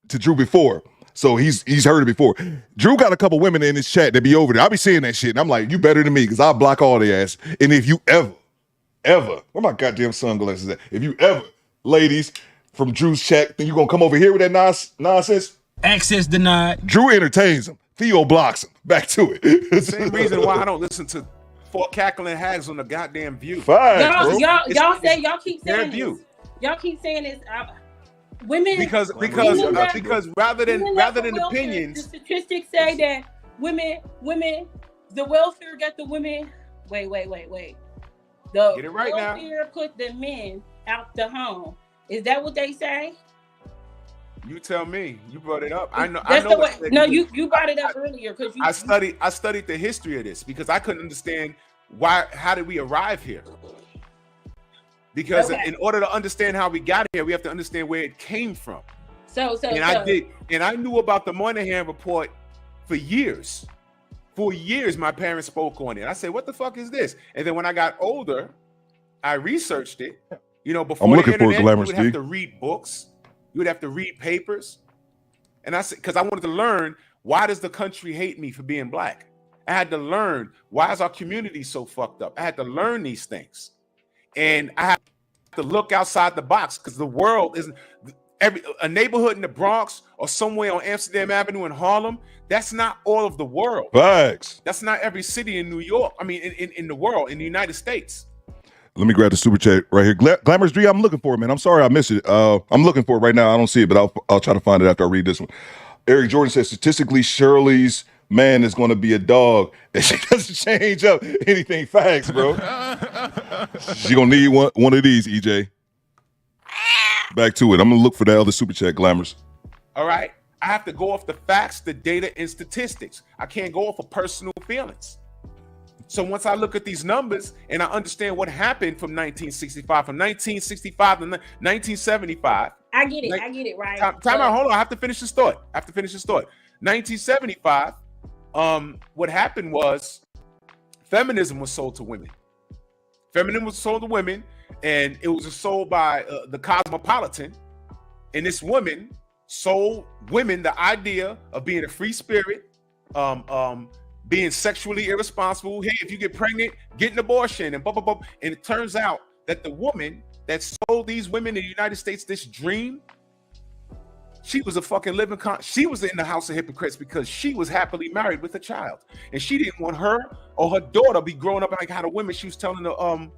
to Drew before. So he's heard it before. Drew got a couple women in his chat that be over there. I be seeing that shit, and I'm like, you better than me, because I'll block all their ass. And if you ever, where my goddamn sunglasses at? If you ever, ladies, from Drew's chat, then you gonna come over here with that nonsense?
Access denied.
Drew entertains them. Theo blocks them. Back to it.
Same reason why I don't listen to four cackling hags on the goddamn View.
Fine,
y'all keep saying this. Y'all keep saying this. Women
because rather than opinions,
the statistics say that women, the welfare got the women. Wait. The
Get it right
welfare put the men out the home. Is that what they say?
You tell me. You brought it up. I know.
No, you brought it up earlier because
I studied the history of this because I couldn't understand how did we arrive here. Because in order to understand how we got here, we have to understand where it came from. I knew about the Moynihan report for years. For years, my parents spoke on it. I said, "What the fuck is this?" And then when I got older, I researched it. Before the internet, you would have to read books. You would have to read papers. And I said, because I wanted to learn, why does the country hate me for being black? I had to learn, why is our community so fucked up? I had to learn these things. And I have to look outside the box because the world isn't a neighborhood in the Bronx or somewhere on Amsterdam Avenue in Harlem. That's not all of the world.
Facts.
That's not every city in New York. I mean, in the world, in the United States.
Let me grab the super chat right here. Glamorous Dre, I'm looking for it, man. I'm sorry I missed it. I'm looking for it right now. I don't see it, but I'll try to find it after I read this one. Eric Jordan says, statistically, Shirley's man is going to be a dog. And she doesn't change up anything. Facts, bro. She going to need one of these, EJ. Back to it. I'm going to look for that other super chat, Glamorous.
All right. I have to go off the facts, the data, and statistics. I can't go off of personal feelings. So once I look at these numbers and I understand what happened from 1965 to 1975.
I get it, right?
Time out, hold on. I have to finish this thought. 1975, what happened was feminism was sold to women. Feminism was sold to women, and it was sold by the Cosmopolitan. And this woman sold women the idea of being a free spirit, being sexually irresponsible. Hey, if you get pregnant, get an abortion, and blah, blah, blah. And it turns out that the woman that sold these women in the United States this dream, she was a fucking living she was in the house of hypocrites because she was happily married with a child, and she didn't want her or her daughter be growing up like how the women she was telling to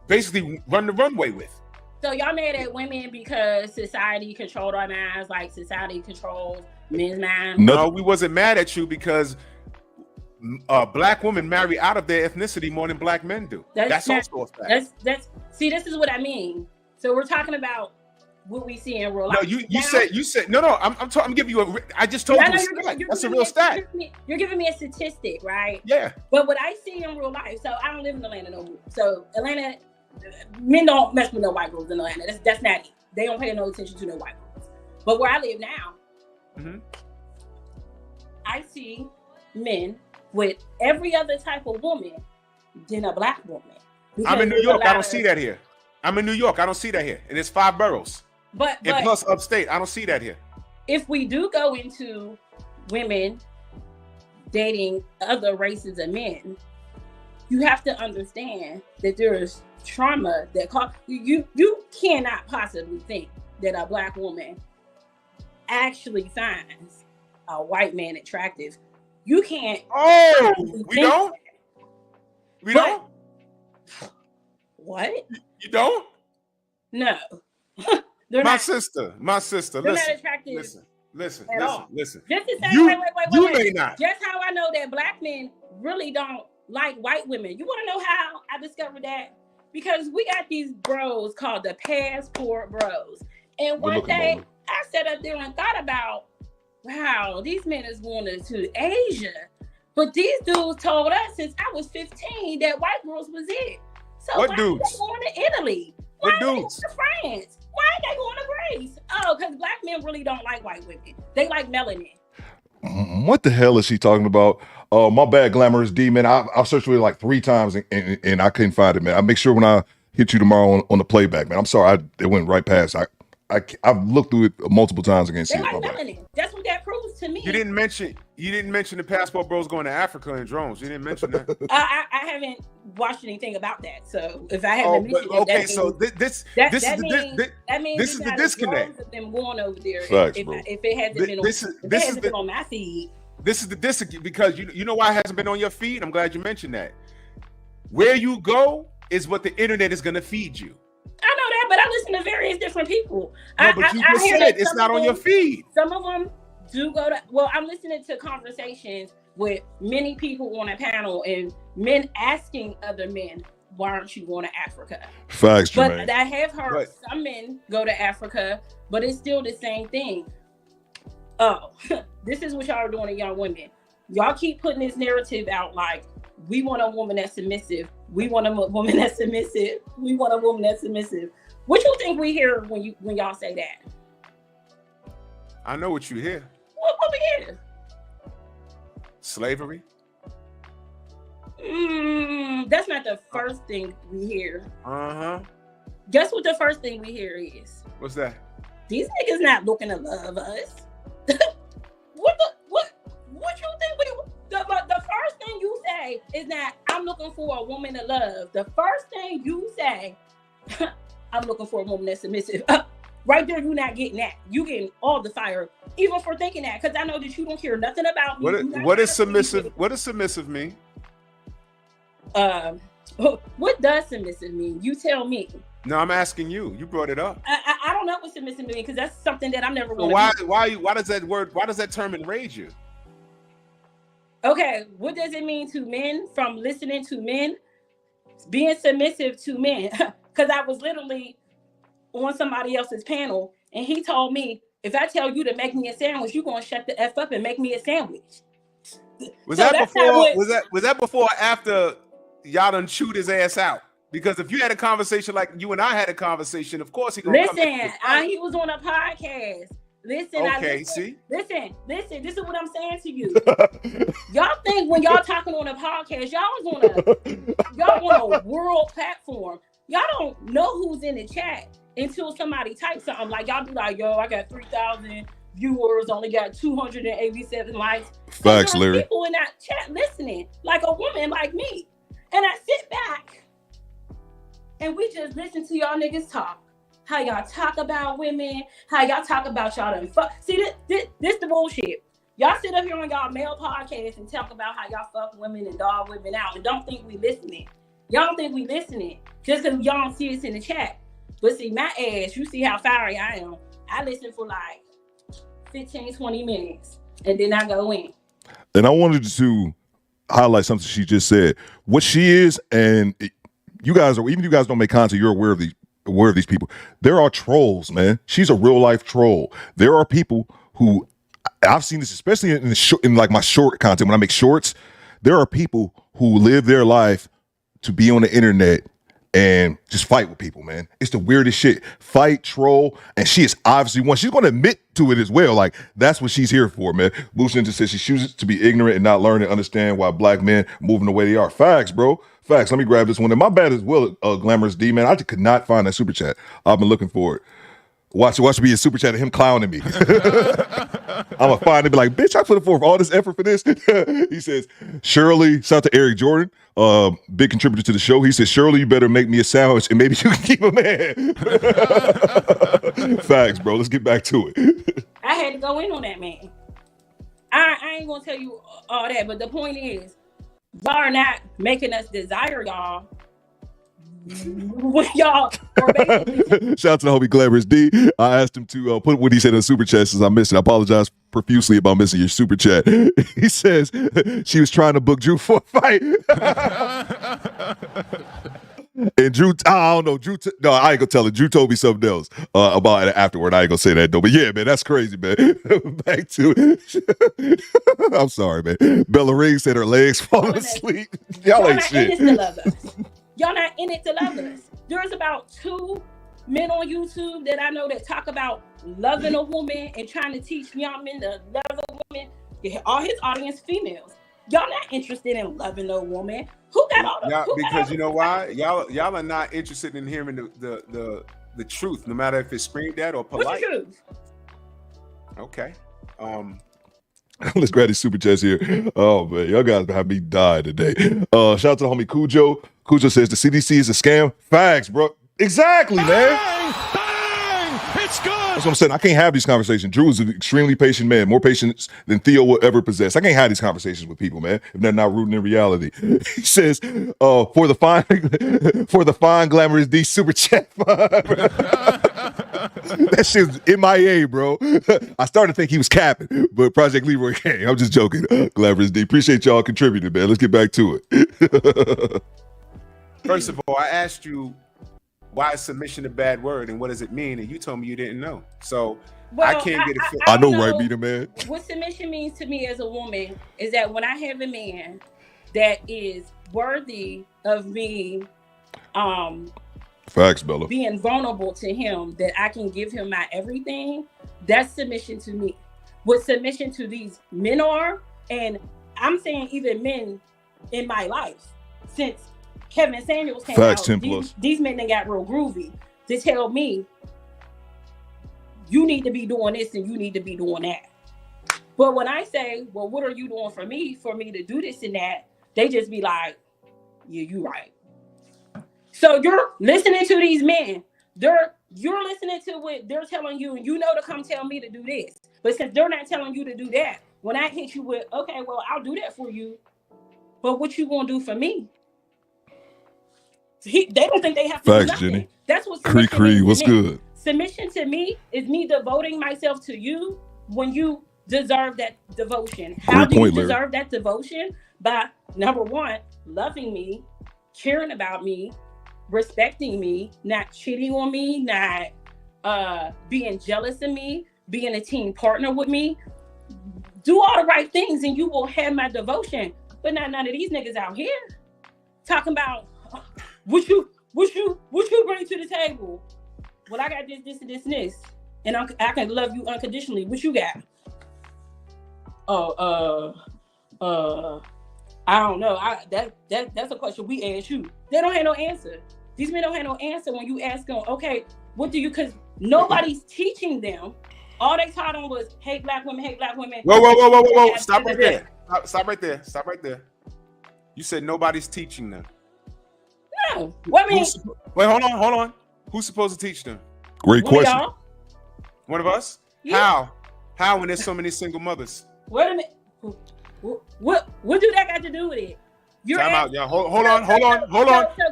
basically run the runway with.
So y'all mad at women because society controlled our minds, like society controls men's minds?
No, we wasn't mad at you because black women marry out of their ethnicity more than black men do. That's also a fact.
See, this is what I mean. So we're talking about what we see in real life.
No, you said no. I'm giving you I just told you a stat. That's a real stat.
You're giving me a statistic, right?
Yeah.
But what I see in real life, so I don't live in Atlanta no more. So Atlanta, men don't mess with no white girls in Atlanta. That's not it. They don't pay no attention to no white girls. But where I live now, I see men with every other type of woman than a black woman.
I'm in New York. I don't see that here. I'm in New York. I don't see that here. And it's 5 boroughs.
But
plus upstate, I don't see that here.
If we do go into women dating other races of men, you have to understand that there is trauma that you cannot possibly think that a black woman actually finds a white man attractive. You can't.
Oh, we don't? We don't?
What?
You don't?
No.
My sister.
They're
listen,
not attractive.
Listen.
Just to say,
you
wait.
You may not.
Just how I know that black men really don't like white women. You want to know how I discovered that? Because we got these bros called the passport bros. And one day I sat up there and thought about, wow, these men is going to Asia. But these dudes told us since I was 15 that white girls was it. So
what
why
dudes?
Are they going to Italy? Why are they going to France? Why ain't they going to Greece? Oh, because black men really don't like white women. They like melanin.
What the hell is she talking about? My bad, Glamorous D, man. I've searched for it like 3 times and I couldn't find it, man. I'll make sure when I hit you tomorrow on the playback, man. I'm sorry, it went right past. I've looked through it multiple times and can't see
it.
My
melanin. That's what that proves to me.
You didn't mention the passport bros going to Africa in drones. You didn't mention that.
I haven't watched anything about that. So if I haven't mentioned it,
okay, so this is the disconnect.
Of them going over there.
Facts,
if it hasn't been on my feed.
This is the disconnect because you know why it hasn't been on your feed. I'm glad you mentioned that. Where you go is what the internet is going to feed you.
I know that, but I listen to various different people.
No, but you just said it's not on your feed.
Some of them do go to. Well, I'm listening to conversations with many people on a panel and men asking other men, "Why aren't you going to Africa?"
Facts, Jermaine.
But I have heard some men go to Africa, but it's still the same thing. Oh, this is what y'all are doing to young women. Y'all keep putting this narrative out like we want a woman that's submissive. We want a woman that's submissive. We want a woman that's submissive. What you think we hear when y'all say that?
I know what you hear.
What we hear?
Slavery.
That's not the first thing we hear. Guess what the first thing we hear is?
What's that?
These niggas not looking to love us. What you think the first thing you say is that I'm looking for a woman to love. The first thing you say, I'm looking for a woman that's submissive. Right there, you're not getting that. You getting all the fire, even for thinking that, because I know that you don't care nothing about me.
What is submissive? What does submissive mean?
What does submissive mean? You tell me.
No, I'm asking you. You brought it up.
I don't know what submissive means because that's something that I'm never going
to. Why does that term enrage you?
Okay, what does it mean to men from listening to men, being submissive to men? Because I was literally on somebody else's panel and he told me, if I tell you to make me a sandwich, you're going to shut the F up and make me a sandwich.
Was
So
that
that's
before?
not what-
Was that before or after y'all done chewed his ass out? Because if you had a conversation like you and I had a conversation, of course he gonna come
Listen,
in with
he was on a podcast. Listen,
Okay, see?
Listen. This is what I'm saying to you. Y'all think when y'all talking on a podcast, y'all on a world platform. Y'all don't know who's in the chat until somebody types something. Like y'all be like, yo, I got 3,000 viewers, only got 287 likes.
Facts,
So
Larry.
people in that chat listening, like a woman like me. And I sit back and we just listen to y'all niggas talk. How y'all talk about women, how y'all talk about y'all done fuck. See, this the bullshit. Y'all sit up here on y'all male podcast and talk about how y'all fuck women and dog women out and don't think we listening. Y'all don't think we listening just because y'all don't see us in the chat. But see, my ass, you see how fiery I am. I listen for like 15, 20 minutes and then I go in.
And I wanted to highlight something she just said. What she is, and you guys don't make content, you're aware of these people. There are trolls, man. She's a real life troll. There are people who I've seen this, especially in like my short content. When I make shorts, there are people who live their life to be on the internet and just fight with people, man. It's the weirdest shit. Fight, troll, and she is obviously one. She's going to admit to it as well. Like, that's what she's here for, man. Lucid just says she chooses to be ignorant and not learn and understand why black men moving the way they are. Facts, bro. Facts. Let me grab this one. And my bad as well, Glamorous D, man. I just could not find that super chat. I've been looking for it. Watch me a super chat of him clowning me. I'm gonna find it and be like, bitch, I put forth all this effort for this. He says, Shirley, shout out to Eric Jordan, big contributor to the show. He says, Shirley, you better make me a sandwich and maybe you can keep a man. Facts, bro. Let's get back to it.
I had to go in on that, man. I ain't gonna tell you all that, but the point is, y'all are not making us desire y'all when y'all are basically.
Shout out to the homie Glamorous D. I asked him to put what he said in the super chat since I missed it. I apologize profusely about missing your super chat. He says she was trying to book Drew for a fight. And Drew, I don't know. No, I ain't gonna tell it. Drew told me something else about it afterward. I ain't gonna say that though. But yeah, man, that's crazy, man. Back to it. I'm sorry, man. Bella Ring said her legs falling asleep. Y'all ain't shit.
Y'all not in it to love us. There's about 2 men on YouTube that I know that talk about loving a woman and trying to teach young men to love a woman. All his audience females. Y'all not interested in loving a woman. Who got all the?
Because you know why? Y'all are not interested in hearing the truth, no matter if it's screamed at or polite.
What's the truth?
Okay.
Let's grab these super chats here. Oh man, y'all guys have me die today. Shout out to the homie Cujo. Cujo says the CDC is a scam. Facts, bro. Exactly, man.
Bang! It's good.
That's what I'm saying. I can't have these conversations. Drew is an extremely patient man, more patient than Theo will ever possess. I can't have these conversations with people, man, if they're not rooting in reality. He says, for the fine glamorous D super chat. That shit's MIA, bro. I started to think he was capping, but Project Leroy came. I'm just joking. Glamorous D. Appreciate y'all contributing, man. Let's get back to it.
First of all, I asked you why is submission a bad word and what does it mean, and you told me you didn't know. So I can't get it.
I know, right, Peter, man.
What submission means to me as a woman is that when I have a man that is worthy of me,
facts, Bella,
being vulnerable to him, that I can give him my everything, that's submission to me. What submission to these men are, and I'm saying even men in my life, since Kevin Samuels came
facts,
out, these men that got real groovy to tell me, you need to be doing this and you need to be doing that. But when I say, well, what are you doing for me to do this and that, they just be like, yeah, you right. So you're listening to these men. You're listening to what they're telling you, and you know to come tell me to do this. But since they're not telling you to do that, when I hit you with, okay, well, I'll do that for you, but what you gonna do for me? They don't think they have to do nothing. Jenny. That's what submission
Cree, what's good?
Submission to me is me devoting myself to you when you deserve that devotion. How do you deserve that devotion? By number one, loving me, caring about me, respecting me, not cheating on me, not being jealous of me, being a team partner with me. do all the right things and you will have my devotion. But not none of these niggas out here talking about what you bring to the table. Well, I got this, and this. And I can love you unconditionally. What you got? I don't know. That's a question we ask you. They don't have no answer. These men don't have no answer when you ask them, okay, what do you, because nobody's teaching them. All they taught them was hate black women, hate black women.
Whoa. Stop right there. Stop right there. You said nobody's teaching them.
No. What I mean?
Wait, hold on. Who's supposed to teach them?
Great question.
One of us?
Yeah.
How when there's so many single mothers?
Wait a minute. What do that got to do with it?
Time out, y'all. Hold on.
So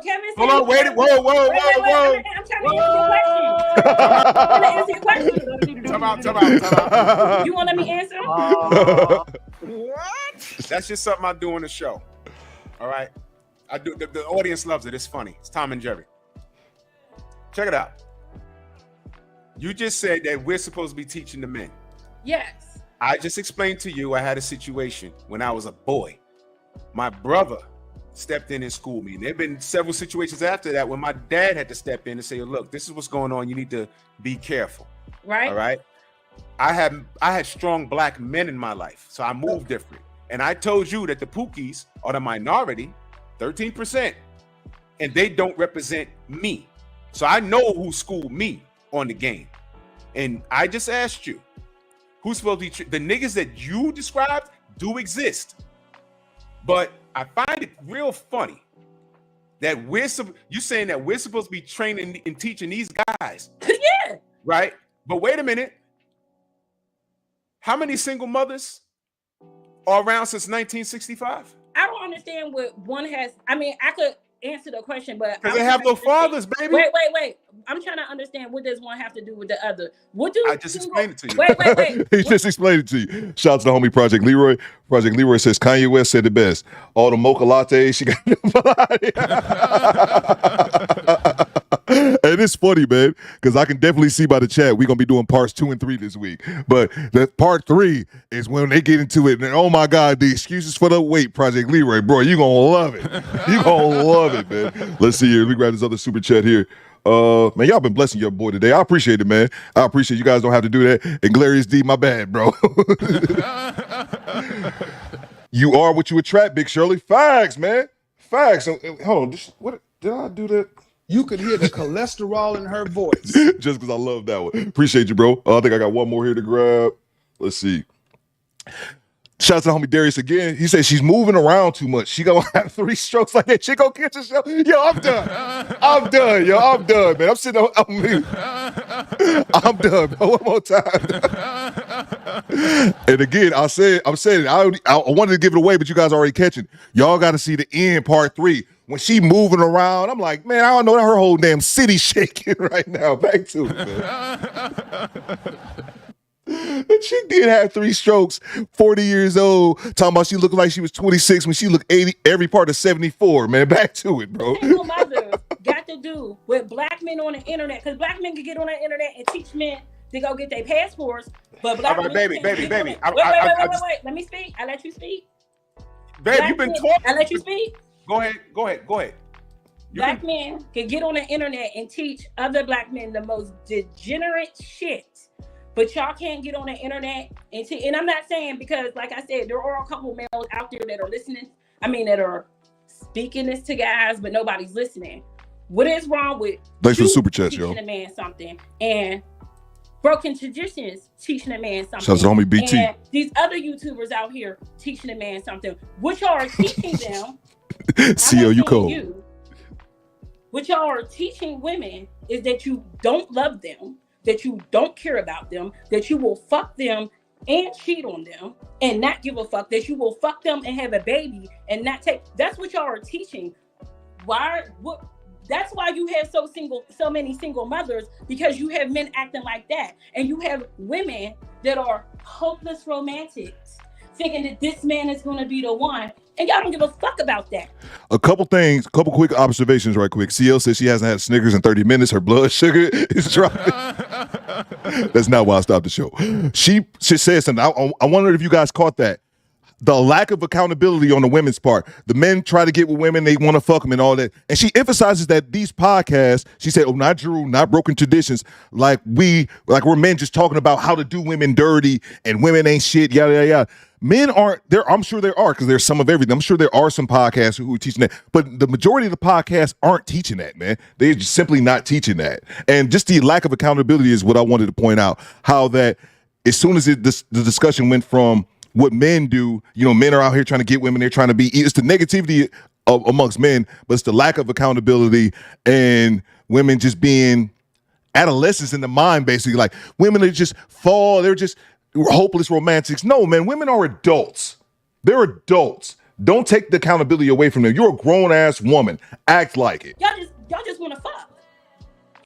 Kevin said,
Hold on, wait. Whoa.
I'm trying to answer your question.
Time out.
You want to let me answer?
What? That's just something I do on the show. All right? I do. The audience loves it. It's funny. It's Tom and Jerry. Check it out. You just said that we're supposed to be teaching the men.
Yes.
I just explained to you I had a situation when I was a boy. My brother stepped in and schooled me. There have been several situations after that when my dad had to step in and say, look, this is what's going on. You need to be careful.
Right.
All right. I had strong black men in my life, so I moved different. And I told you that the Pookies are the minority, 13%, and they don't represent me. So I know who schooled me on the game. And I just asked you, who's supposed to be the niggas that you described do exist. But I find it real funny that you saying that we're supposed to be training and teaching these guys.
Yeah.
Right? But wait a minute. How many single mothers are around since 1965?
I don't understand what one has. I mean, I could answer the question, but
because they have no fathers, baby.
Wait. I'm trying to understand what does one have to do with the other. What do
I just explained it to you?
Wait.
He just explained it to you. Shout out to the homie Project Leroy. Project Leroy says Kanye West said it best. All the mocha lattes she got. And it's funny, man, because I can definitely see by the chat we're gonna be doing parts 2 and 3 this week. But the part 3 is when they get into it, and oh my God, the excuses for the wait, Project Leroy, bro, you gonna love it. You gonna love it, man. Let's see here. Let me grab this other super chat here. Man, y'all been blessing your boy today. I appreciate it, man. I appreciate you guys don't have to do that. And Glarious D, my bad, bro. You are what you attract, Big Shirley. Facts, man. Facts. Hold on. What did I do that?
You could hear the cholesterol in her voice.
Just because I love that one. Appreciate you, bro. I think I got one more here to grab. Let's see. Shout out to the homie Darius again. He said she's moving around too much. She gonna have 3 strokes like that. She gonna catch herself. Yo, I'm done. I'm done, man. I'm sitting on mute. I'm done, bro. One more time. And again, I'm saying it. I wanted to give it away, but you guys already catching. Y'all got to see the end, part 3. When she moving around, I'm like, man, I don't know, her whole damn city shaking right now. Back to it, man. And she did have 3 strokes, 40 years old, talking about she looked like she was 26 when she looked 80, every part of 74, man. Back to it, bro.
Single mothers got to do with black men on the internet, because black men can get on the internet and teach men to go get their passports, but black men
baby.
Wait. Let me speak. I let you speak.
Babe, you've been talking.
I let you speak.
Go ahead.
Black men can get on the internet and teach other black men the most degenerate shit. But y'all can't get on the internet and I'm not saying, because like I said, there are a couple males out there that are listening. that are speaking this to guys, but nobody's listening. What is wrong with
thanks for the super chat,
teaching
yo.
a man something and broken traditions teaching a man something?
Shout out to homie BT.
And these other YouTubers out here teaching a man something. What y'all are teaching them?
CO, you cold.
What y'all are teaching women is that you don't love them, that you don't care about them, that you will fuck them and cheat on them and not give a fuck, that you will fuck them and have a baby and not take. That's what y'all are teaching. That's why you have so many single mothers, because you have men acting like that, and you have women that are hopeless romantics, thinking that this man is going to be the one, and y'all don't give a fuck about that.
A couple quick observations right quick. CL says she hasn't had Snickers in 30 minutes. Her blood sugar is dropping. That's not why I stopped the show. She said something. I wondered if you guys caught that. The lack of accountability on the women's part. The men try to get with women, they want to fuck them and all that. And she emphasizes that these podcasts, she said, not Drew, not Broken Traditions, like we're men just talking about how to do women dirty and women ain't shit, yada, yada, yada. Men aren't there. I'm sure there are, because there's some of everything. I'm sure there are some podcasts who are teaching that, but the majority of the podcasts aren't teaching that, man. They're just simply not teaching that. And just the lack of accountability is what I wanted to point out. How that as soon as the discussion went from what men do, men are out here trying to get women, they're trying to be, it's the negativity amongst men, but it's the lack of accountability and women just being adolescents in the mind, basically. Like, women are just they're just hopeless romantics. No, man, women are adults. They're adults. Don't take the accountability away from them. You're a grown-ass woman. Act like it.
Y'all just want to fuck.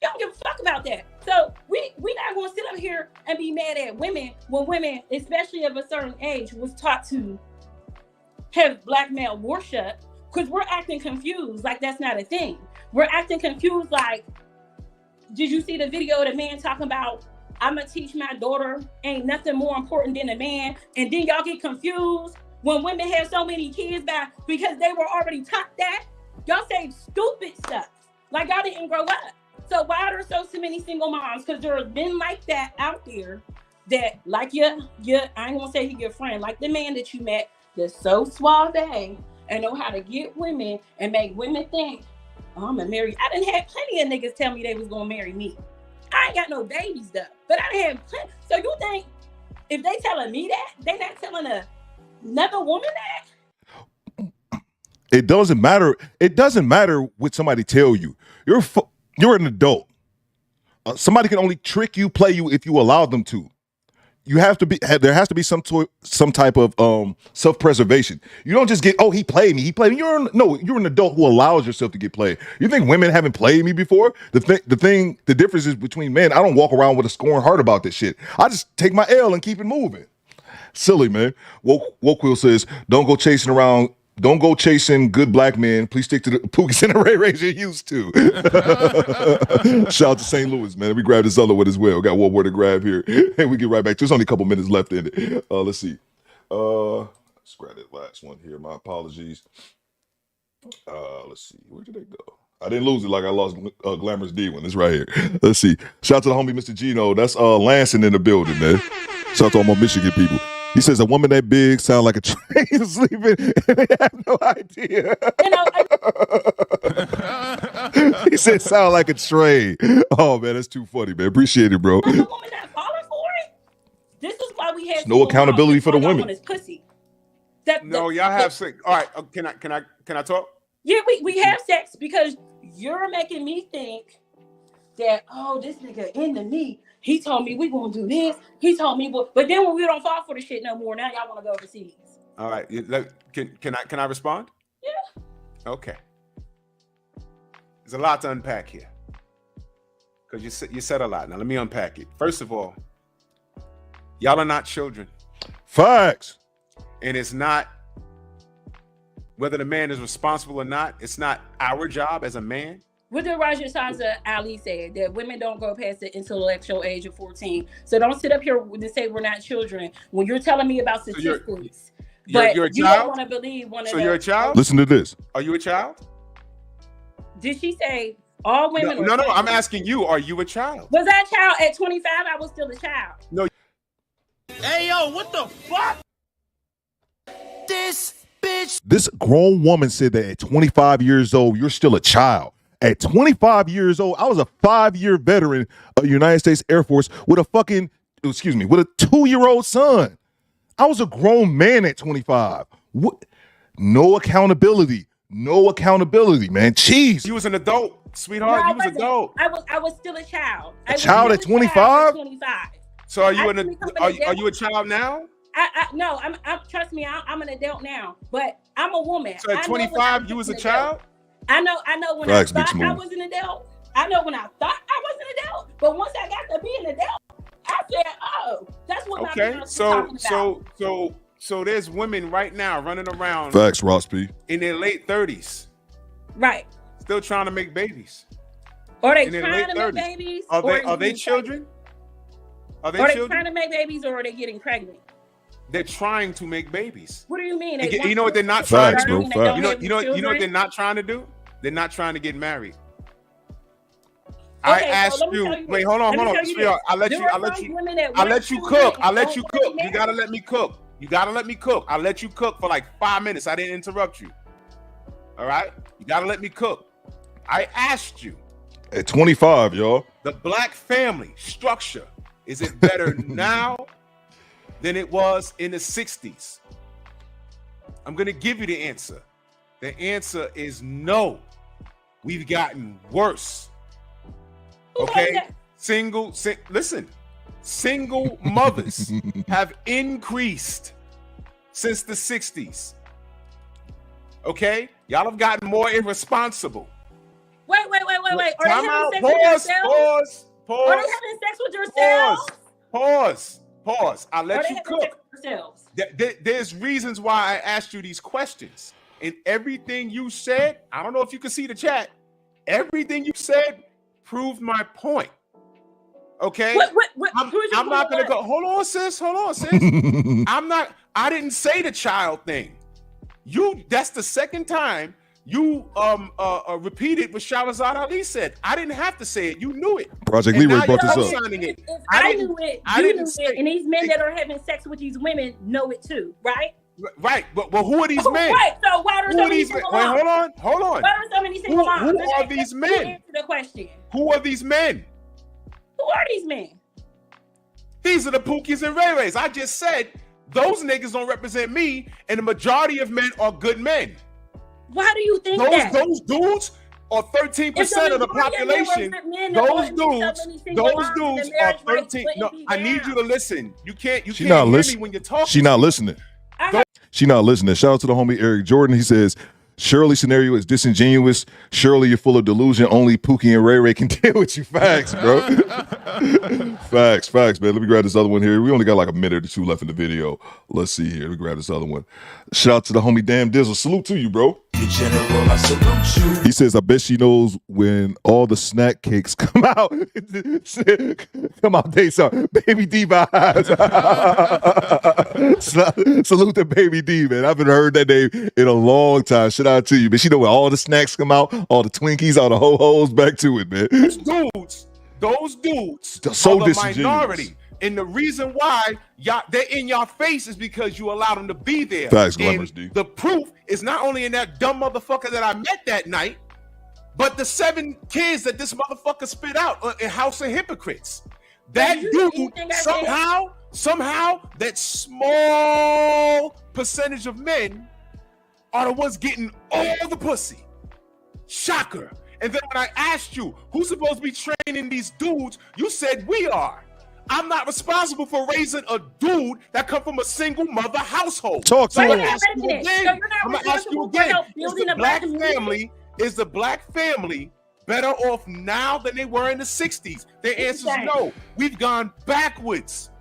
Y'all don't give a fuck about that. So we not going to sit up here and be mad at women when women, especially of a certain age, was taught to have black male worship, because we're acting confused like that's not a thing. We're acting confused like, did you see the video of the man talking about, I'm going to teach my daughter ain't nothing more important than a man, and then y'all get confused when women have so many kids back because they were already taught that? Y'all say stupid stuff like y'all didn't grow up. So why are there so many single moms? Because there have been like that out there that, like I ain't gonna say your friend, like the man that you met that's so suave and know how to get women and make women think, oh, I'm gonna marry. I done had plenty of niggas tell me they was gonna marry me. I ain't got no babies though, but I done had plenty. So you think if they telling me that, they not telling another woman that?
It doesn't matter. It doesn't matter what somebody tell you. You're an adult. Somebody can only trick you, play you if you allow them to. There has to be some type of self-preservation. You don't just get, oh, he played me. You're an adult who allows yourself to get played. You think women haven't played me before? The difference is between men. I don't walk around with a scorned heart about this shit. I just take my L and keep it moving. Silly, man. Wokewill says, don't go chasing good black men. Please stick to the Pookies and the Ray Rays you're used to. Shout out to St. Louis, man. We grabbed this other one as well. We got one more to grab here. And we get right back. There's only a couple minutes left in it. Let's see. Let's grab that last one here. My apologies. Let's see. Where did it go? I didn't lose it like I lost Glamorous D one. It's right here. Let's see. Shout out to the homie Mr. Gino. That's Lansing in the building, man. Shout out to all my Michigan people. He says a woman that big sound like a train sleeping and they have no idea. He said sound like a train. Oh man, that's too funny, man. Appreciate it, bro.
The woman not falling for it. This is why we have
no accountability for the women.
Pussy.
Y'all have sex. All right, can I talk?
Yeah, we have sex because you're making me think that, oh, this nigga into me. He told me we gonna do this. He told me, but then when we don't fall for the shit no more, now y'all want to go overseas.
All right, can I respond?
Yeah.
Okay. There's a lot to unpack here because you said a lot. Now let me unpack it. First of all, y'all are not children.
Facts.
And it's not whether the man is responsible or not. It's not our job as a man.
What did Raja Sansa Ali say? That women don't go past the intellectual age of 14. So don't sit up here and say we're not children when you're telling me about statistics. But
you're a child?
You don't want to believe one of them.
So you're a child?
Listen to this.
Are you a child?
Did she say all women?
No, I'm asking you. Are you a child?
Was I a child at 25? I was still a child.
No.
Hey, yo, what the fuck?
This grown woman said that at 25 years old, you're still a child. At 25 years old, I was a 5-year veteran of the United States Air Force with a 2-year-old son. I was a grown man at 25. What? No accountability, man. Jeez.
You was an adult, sweetheart. You was an adult.
I was still a child.
A child at 25?
So are you are you a child now?
No, trust me, I'm an adult now, but I'm a woman.
So at 25, you was a child?
I know when I thought I was an adult. I know when I thought I was an adult, but once I got to be an adult, I said, oh, that's what my parents were talking about.
So there's women right now running around.
Facts, Ross P.
In their late 30s.
Right.
Still trying to make babies.
Or they trying to make babies.
Are they children? Are they
Are they
children?
trying to make babies or are they getting pregnant?
They're trying to make babies.
What do you mean?
You know what they're not trying to do?
Facts.
You know what they're not trying to do? They're not trying to get married.
Okay,
I asked you. Wait, hold on. Sweetheart, I'll let you cook. You gotta let me cook. I'll let you cook for like 5 minutes. I didn't interrupt you. All right? You gotta let me cook. I asked you.
At 25, y'all.
The black family structure, is it better now than it was in the 60s? I'm gonna give you the answer. The answer is no. We've gotten worse. Okay? Single mothers have increased since the 60s. Okay? Y'all have gotten more irresponsible.
Wait. Are they having sex with yourselves? Are they having sex with yourselves?
Pause. I'll let you cook. There's reasons why I asked you these questions. And everything you said, I don't know if you can see the chat. Everything you said proved my point. Okay? I'm not gonna go. Hold on, sis. I didn't say the child thing. That's the second time you repeated what Shahrazad Ali said. I didn't have to say it. You knew it.
Project Leroy brought this up.
If I knew it, you knew it, and these men that are having sex with these women know it too, right?
Right, but who are these men?
Right, so why are so many single moms?
Wait, hold on.
Why are so many single moms?
Who are these men?
Answer the question.
Who are these men?
Who are these men?
These are the Pookies and Ray Rays. I just said those niggas don't represent me, and the majority of men are good men.
Why do you think that?
Those dudes are 13% of the population. Those dudes are 13. No, I need you to listen. You can't hear me when you're talking.
She not listening. She not listening. Shout out to the homie Eric Jordan. He says, Shirley's scenario is disingenuous. Shirley, you're full of delusion. Only Pookie and Ray Ray can deal with you. Facts, bro. Facts, man. Let me grab this other one here. We only got like a minute or two left in the video. Let's see here. Let me grab this other one. Shout out to the homie Damn Dizzle. Salute to you, bro.
General, I salute you.
He says, I bet she knows when all the snack cakes come out. They saw Baby D vibes. Salute to Baby D, man. I haven't heard that name in a long time. Shout out to you, man. She know when all the snacks come out, all the Twinkies, all the ho-hos, back to it, man.
Those dudes
so
are the minority. And the reason why they're in your face is because you allowed them to be there.
Facts, Glamorous D.
The proof is not only in that dumb motherfucker that I met that night, but the 7 kids that this motherfucker spit out in House of Hypocrites. That dude, somehow, that small percentage of men are the ones getting all the pussy. Shocker. And then when I asked you, who's supposed to be training these dudes, you said we are. I'm not responsible for raising a dude that come from a single mother household.
Talk to
I'm
him.
gonna ask you again. Is the black family better off now than they were in the 60s? The answer is no. We've gone backwards.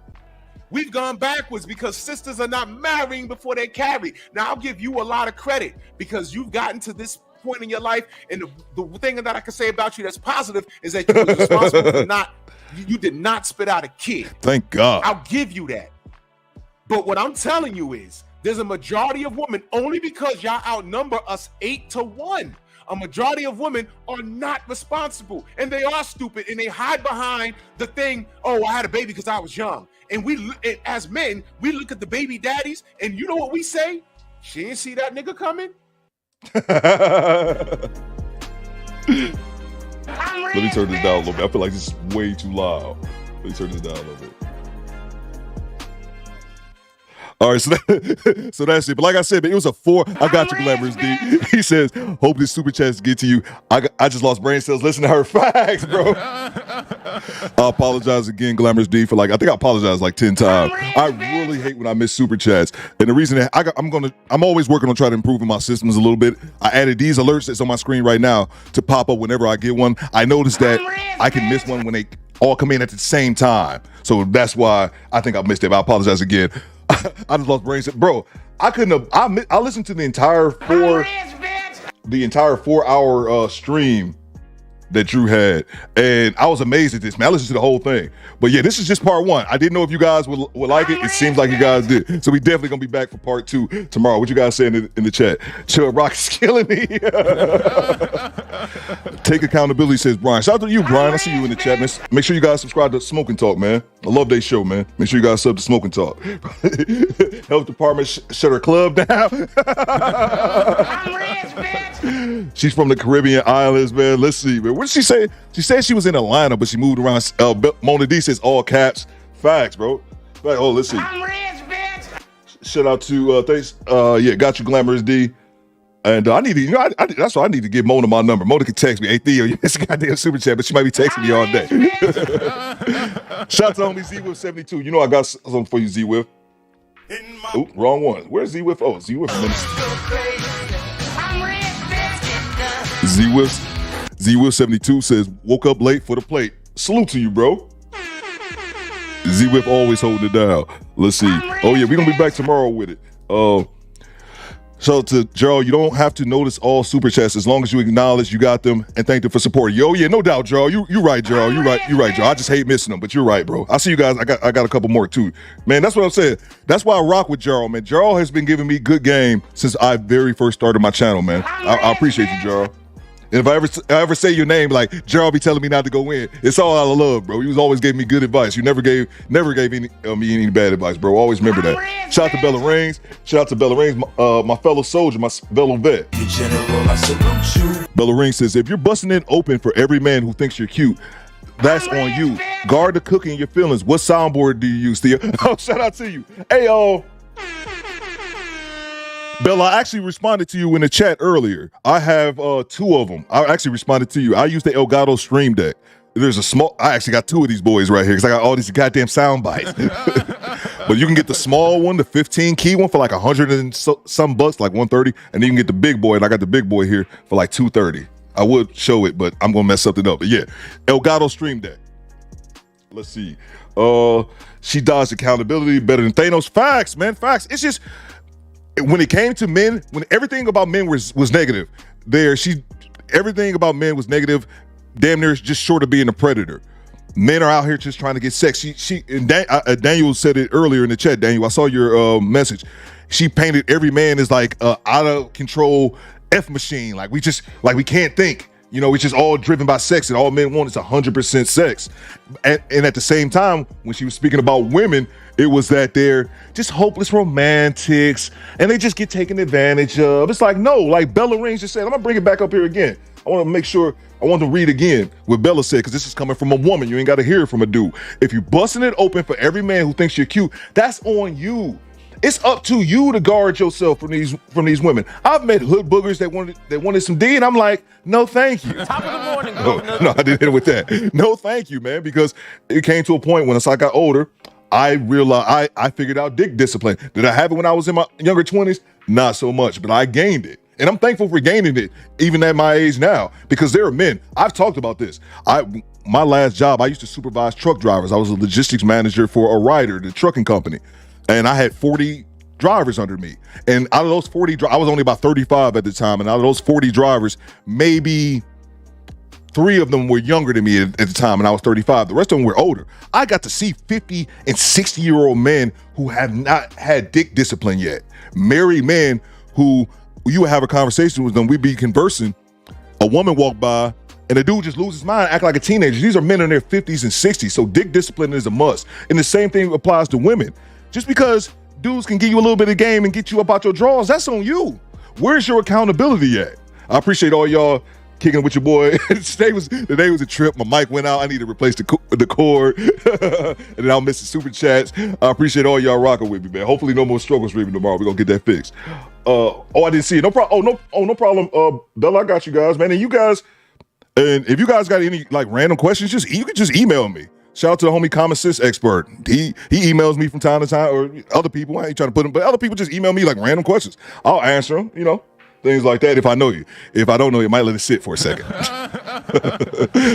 We've gone backwards because sisters are not marrying before they carry. Now, I'll give you a lot of credit because you've gotten to this point in your life, and the thing that I can say about you that's positive is that you were responsible for you did not spit out a kid.
Thank God.
I'll give you that. But what I'm telling you is there's a majority of women, only because y'all outnumber us 8-1. A majority of women are not responsible, and they are stupid, and they hide behind the thing, oh, I had a baby because I was young. And as men, we look at the baby daddies, and you know what we say? She didn't see that nigga coming.
Let me turn this down a little bit. I feel like this is way too loud. Let me turn this down a little bit. All right, so that's it. But like I said, man, it was a 4. I got you, Glamorous D. He says, hope this super chats get to you. I just lost brain cells listening to her. Facts, bro. I apologize again, Glamorous D, for I think I apologized like 10 times. I really hate when I miss super chats. And the reason that I'm always working on trying to improve my systems a little bit. I added these alerts that's on my screen right now to pop up whenever I get one. I noticed that I can miss one when they all come in at the same time. So that's why I think I missed it. But I apologize again. I just lost brain cells. Bro, I listened to the entire 4-hour stream that Drew had. And I was amazed at this, man. I listened to the whole thing. But yeah, this is just part 1. I didn't know if you guys would like it. It seems like you guys did. So we definitely going to be back for part 2 tomorrow. What you guys saying in the chat? Chill Rock is killing me. Take accountability, says Brian. Shout out to you, Brian. I see you in the chat, man. Make sure you guys subscribe to Smoking Talk, man. I love their show, man. Make sure you guys sub to Smoking Talk. Health department shut her club down. She's from the Caribbean islands, man. Let's see, man. What did she say? She said she was in Atlanta, but she moved around. Mona D says all caps. Facts, bro. Like, oh, let's see. I'm rich, bitch. Shout out to thanks. Yeah, got you, Glamorous D. And I need to, that's why I need to give Mona my number. Mona can text me, hey Theo, it's a goddamn super chat, but she might be texting me all day. Shout out to homie Z-Whiff72. You know I got something for you, Z-Whiff. Oop, wrong one. Where's Z-Whiff? Oh, Z-Whiff. Z-Whiff72 says, woke up late for the plate. Salute to you, bro. Z-Whiff always holding it down. Let's see. Oh yeah, we're gonna be back tomorrow with it. Shout out to Gerald. You don't have to notice all super chats as long as you acknowledge you got them and thank them for supporting. Yo, yeah, no doubt, Gerald. You right, Gerald. You right, Gerald. I just hate missing them, but you're right, bro. I see you guys. I got a couple more too. Man, that's what I'm saying. That's why I rock with Gerald, man. Gerald has been giving me good game since I very first started my channel, man. I appreciate you, Gerald. And if I ever say your name, like Gerald be telling me not to go in, it's all out of love, bro. You was always giving me good advice. You never gave me any bad advice, bro. Always remember that. Shout out to Bella Rings. Shout out to Bella Rings, my fellow soldier, my fellow vet. Bella Rings says, if you're busting it open for every man who thinks you're cute, that's on you. Guard the cookie in your feelings. What soundboard do you use, Theo? Oh, shout out to you. Hey, Bella, I actually responded to you in the chat earlier. I have 2 of them. I actually responded to you. I use the Elgato Stream Deck. There's a small, I actually got 2 of these boys right here because I got all these goddamn sound bites. But you can get the small one, the 15 key one for like $100 and some bucks, like $130. And then you can get the big boy, and I got the big boy here for like $230. I would show it, but I'm gonna mess something up. But yeah, Elgato Stream Deck. Let's see. She dodged accountability better than Thanos. Facts, man, facts. It's just, when it came to men, when everything about men was negative, everything about men was negative, damn near just short of being a predator. Men are out here just trying to get sex. Daniel said it earlier in the chat. Daniel, I saw your message. She painted every man as like out of control F machine. Like we can't think. You know, it's just all driven by sex, and all men want is 100% sex. And at the same time, when she was speaking about women, it was that they're just hopeless romantics, and they just get taken advantage of. It's like, no, like Bella Rings just said, I'm gonna bring it back up here again. I want to make sure, I want to read again what Bella said, because this is coming from a woman. You ain't got to hear it from a dude. If you're busting it open for every man who thinks you're cute, that's on you. It's up to you to guard yourself from these women. I've met hood boogers that wanted some D, and I'm like, no, thank you.
Top of the morning,
no, I didn't hit it with that. No, thank you, man, because it came to a point when I got older, I realized I figured out dick discipline. Did I have it when I was in my younger 20s? Not so much, but I gained it. And I'm thankful for gaining it, even at my age now, because there are men. I've talked about this. My last job, I used to supervise truck drivers. I was a logistics manager for a Ryder, the trucking company. And I had 40 drivers under me. And out of those 40, I was only about 35 at the time. And out of those 40 drivers, maybe 3 of them were younger than me at the time, and I was 35. The rest of them were older. I got to see 50 and 60-year-old men who have not had dick discipline yet. Married men who, you would have a conversation with them, we'd be conversing, a woman walked by, and the dude just loses his mind, act like a teenager. These are men in their 50s and 60s, so dick discipline is a must. And the same thing applies to women. Just because dudes can give you a little bit of game and get you up out your drawers, that's on you. Where's your accountability at? I appreciate all y'all kicking with your boy. Today was a trip. My mic went out. I need to replace the cord. And then I'll miss the super chats. I appreciate all y'all rocking with me, man. Hopefully no more struggle streaming tomorrow. We're gonna get that fixed. I didn't see it. No problem. No problem. Bella, I got you guys, man. And you guys, and if you guys got any like random questions, you can just email me. Shout out to the homie Common Sense Expert. He emails me from time to time, or other people. I ain't trying to put them, but other people just email me like random questions. I'll answer them, you know, things like that if I know you. If I don't know you, I might let it sit for a second.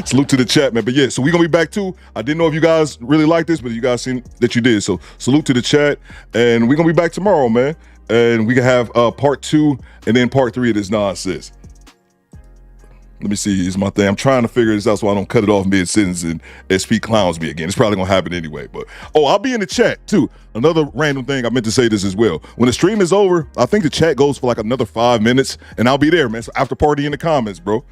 Salute to the chat, man. But yeah, so we're going to be back too. I didn't know if you guys really like this, but you guys seem that you did. So salute to the chat, and we're going to be back tomorrow, man. And we can have part 2 and then part 3 of this nonsense. Let me see. Is my thing. I'm trying to figure this out so I don't cut it off mid-sentence and SP clowns me again. It's probably going to happen anyway. But, I'll be in the chat, too. Another random thing, I meant to say this as well. When the stream is over, I think the chat goes for like another 5 minutes, and I'll be there, man. So after party in the comments, bro.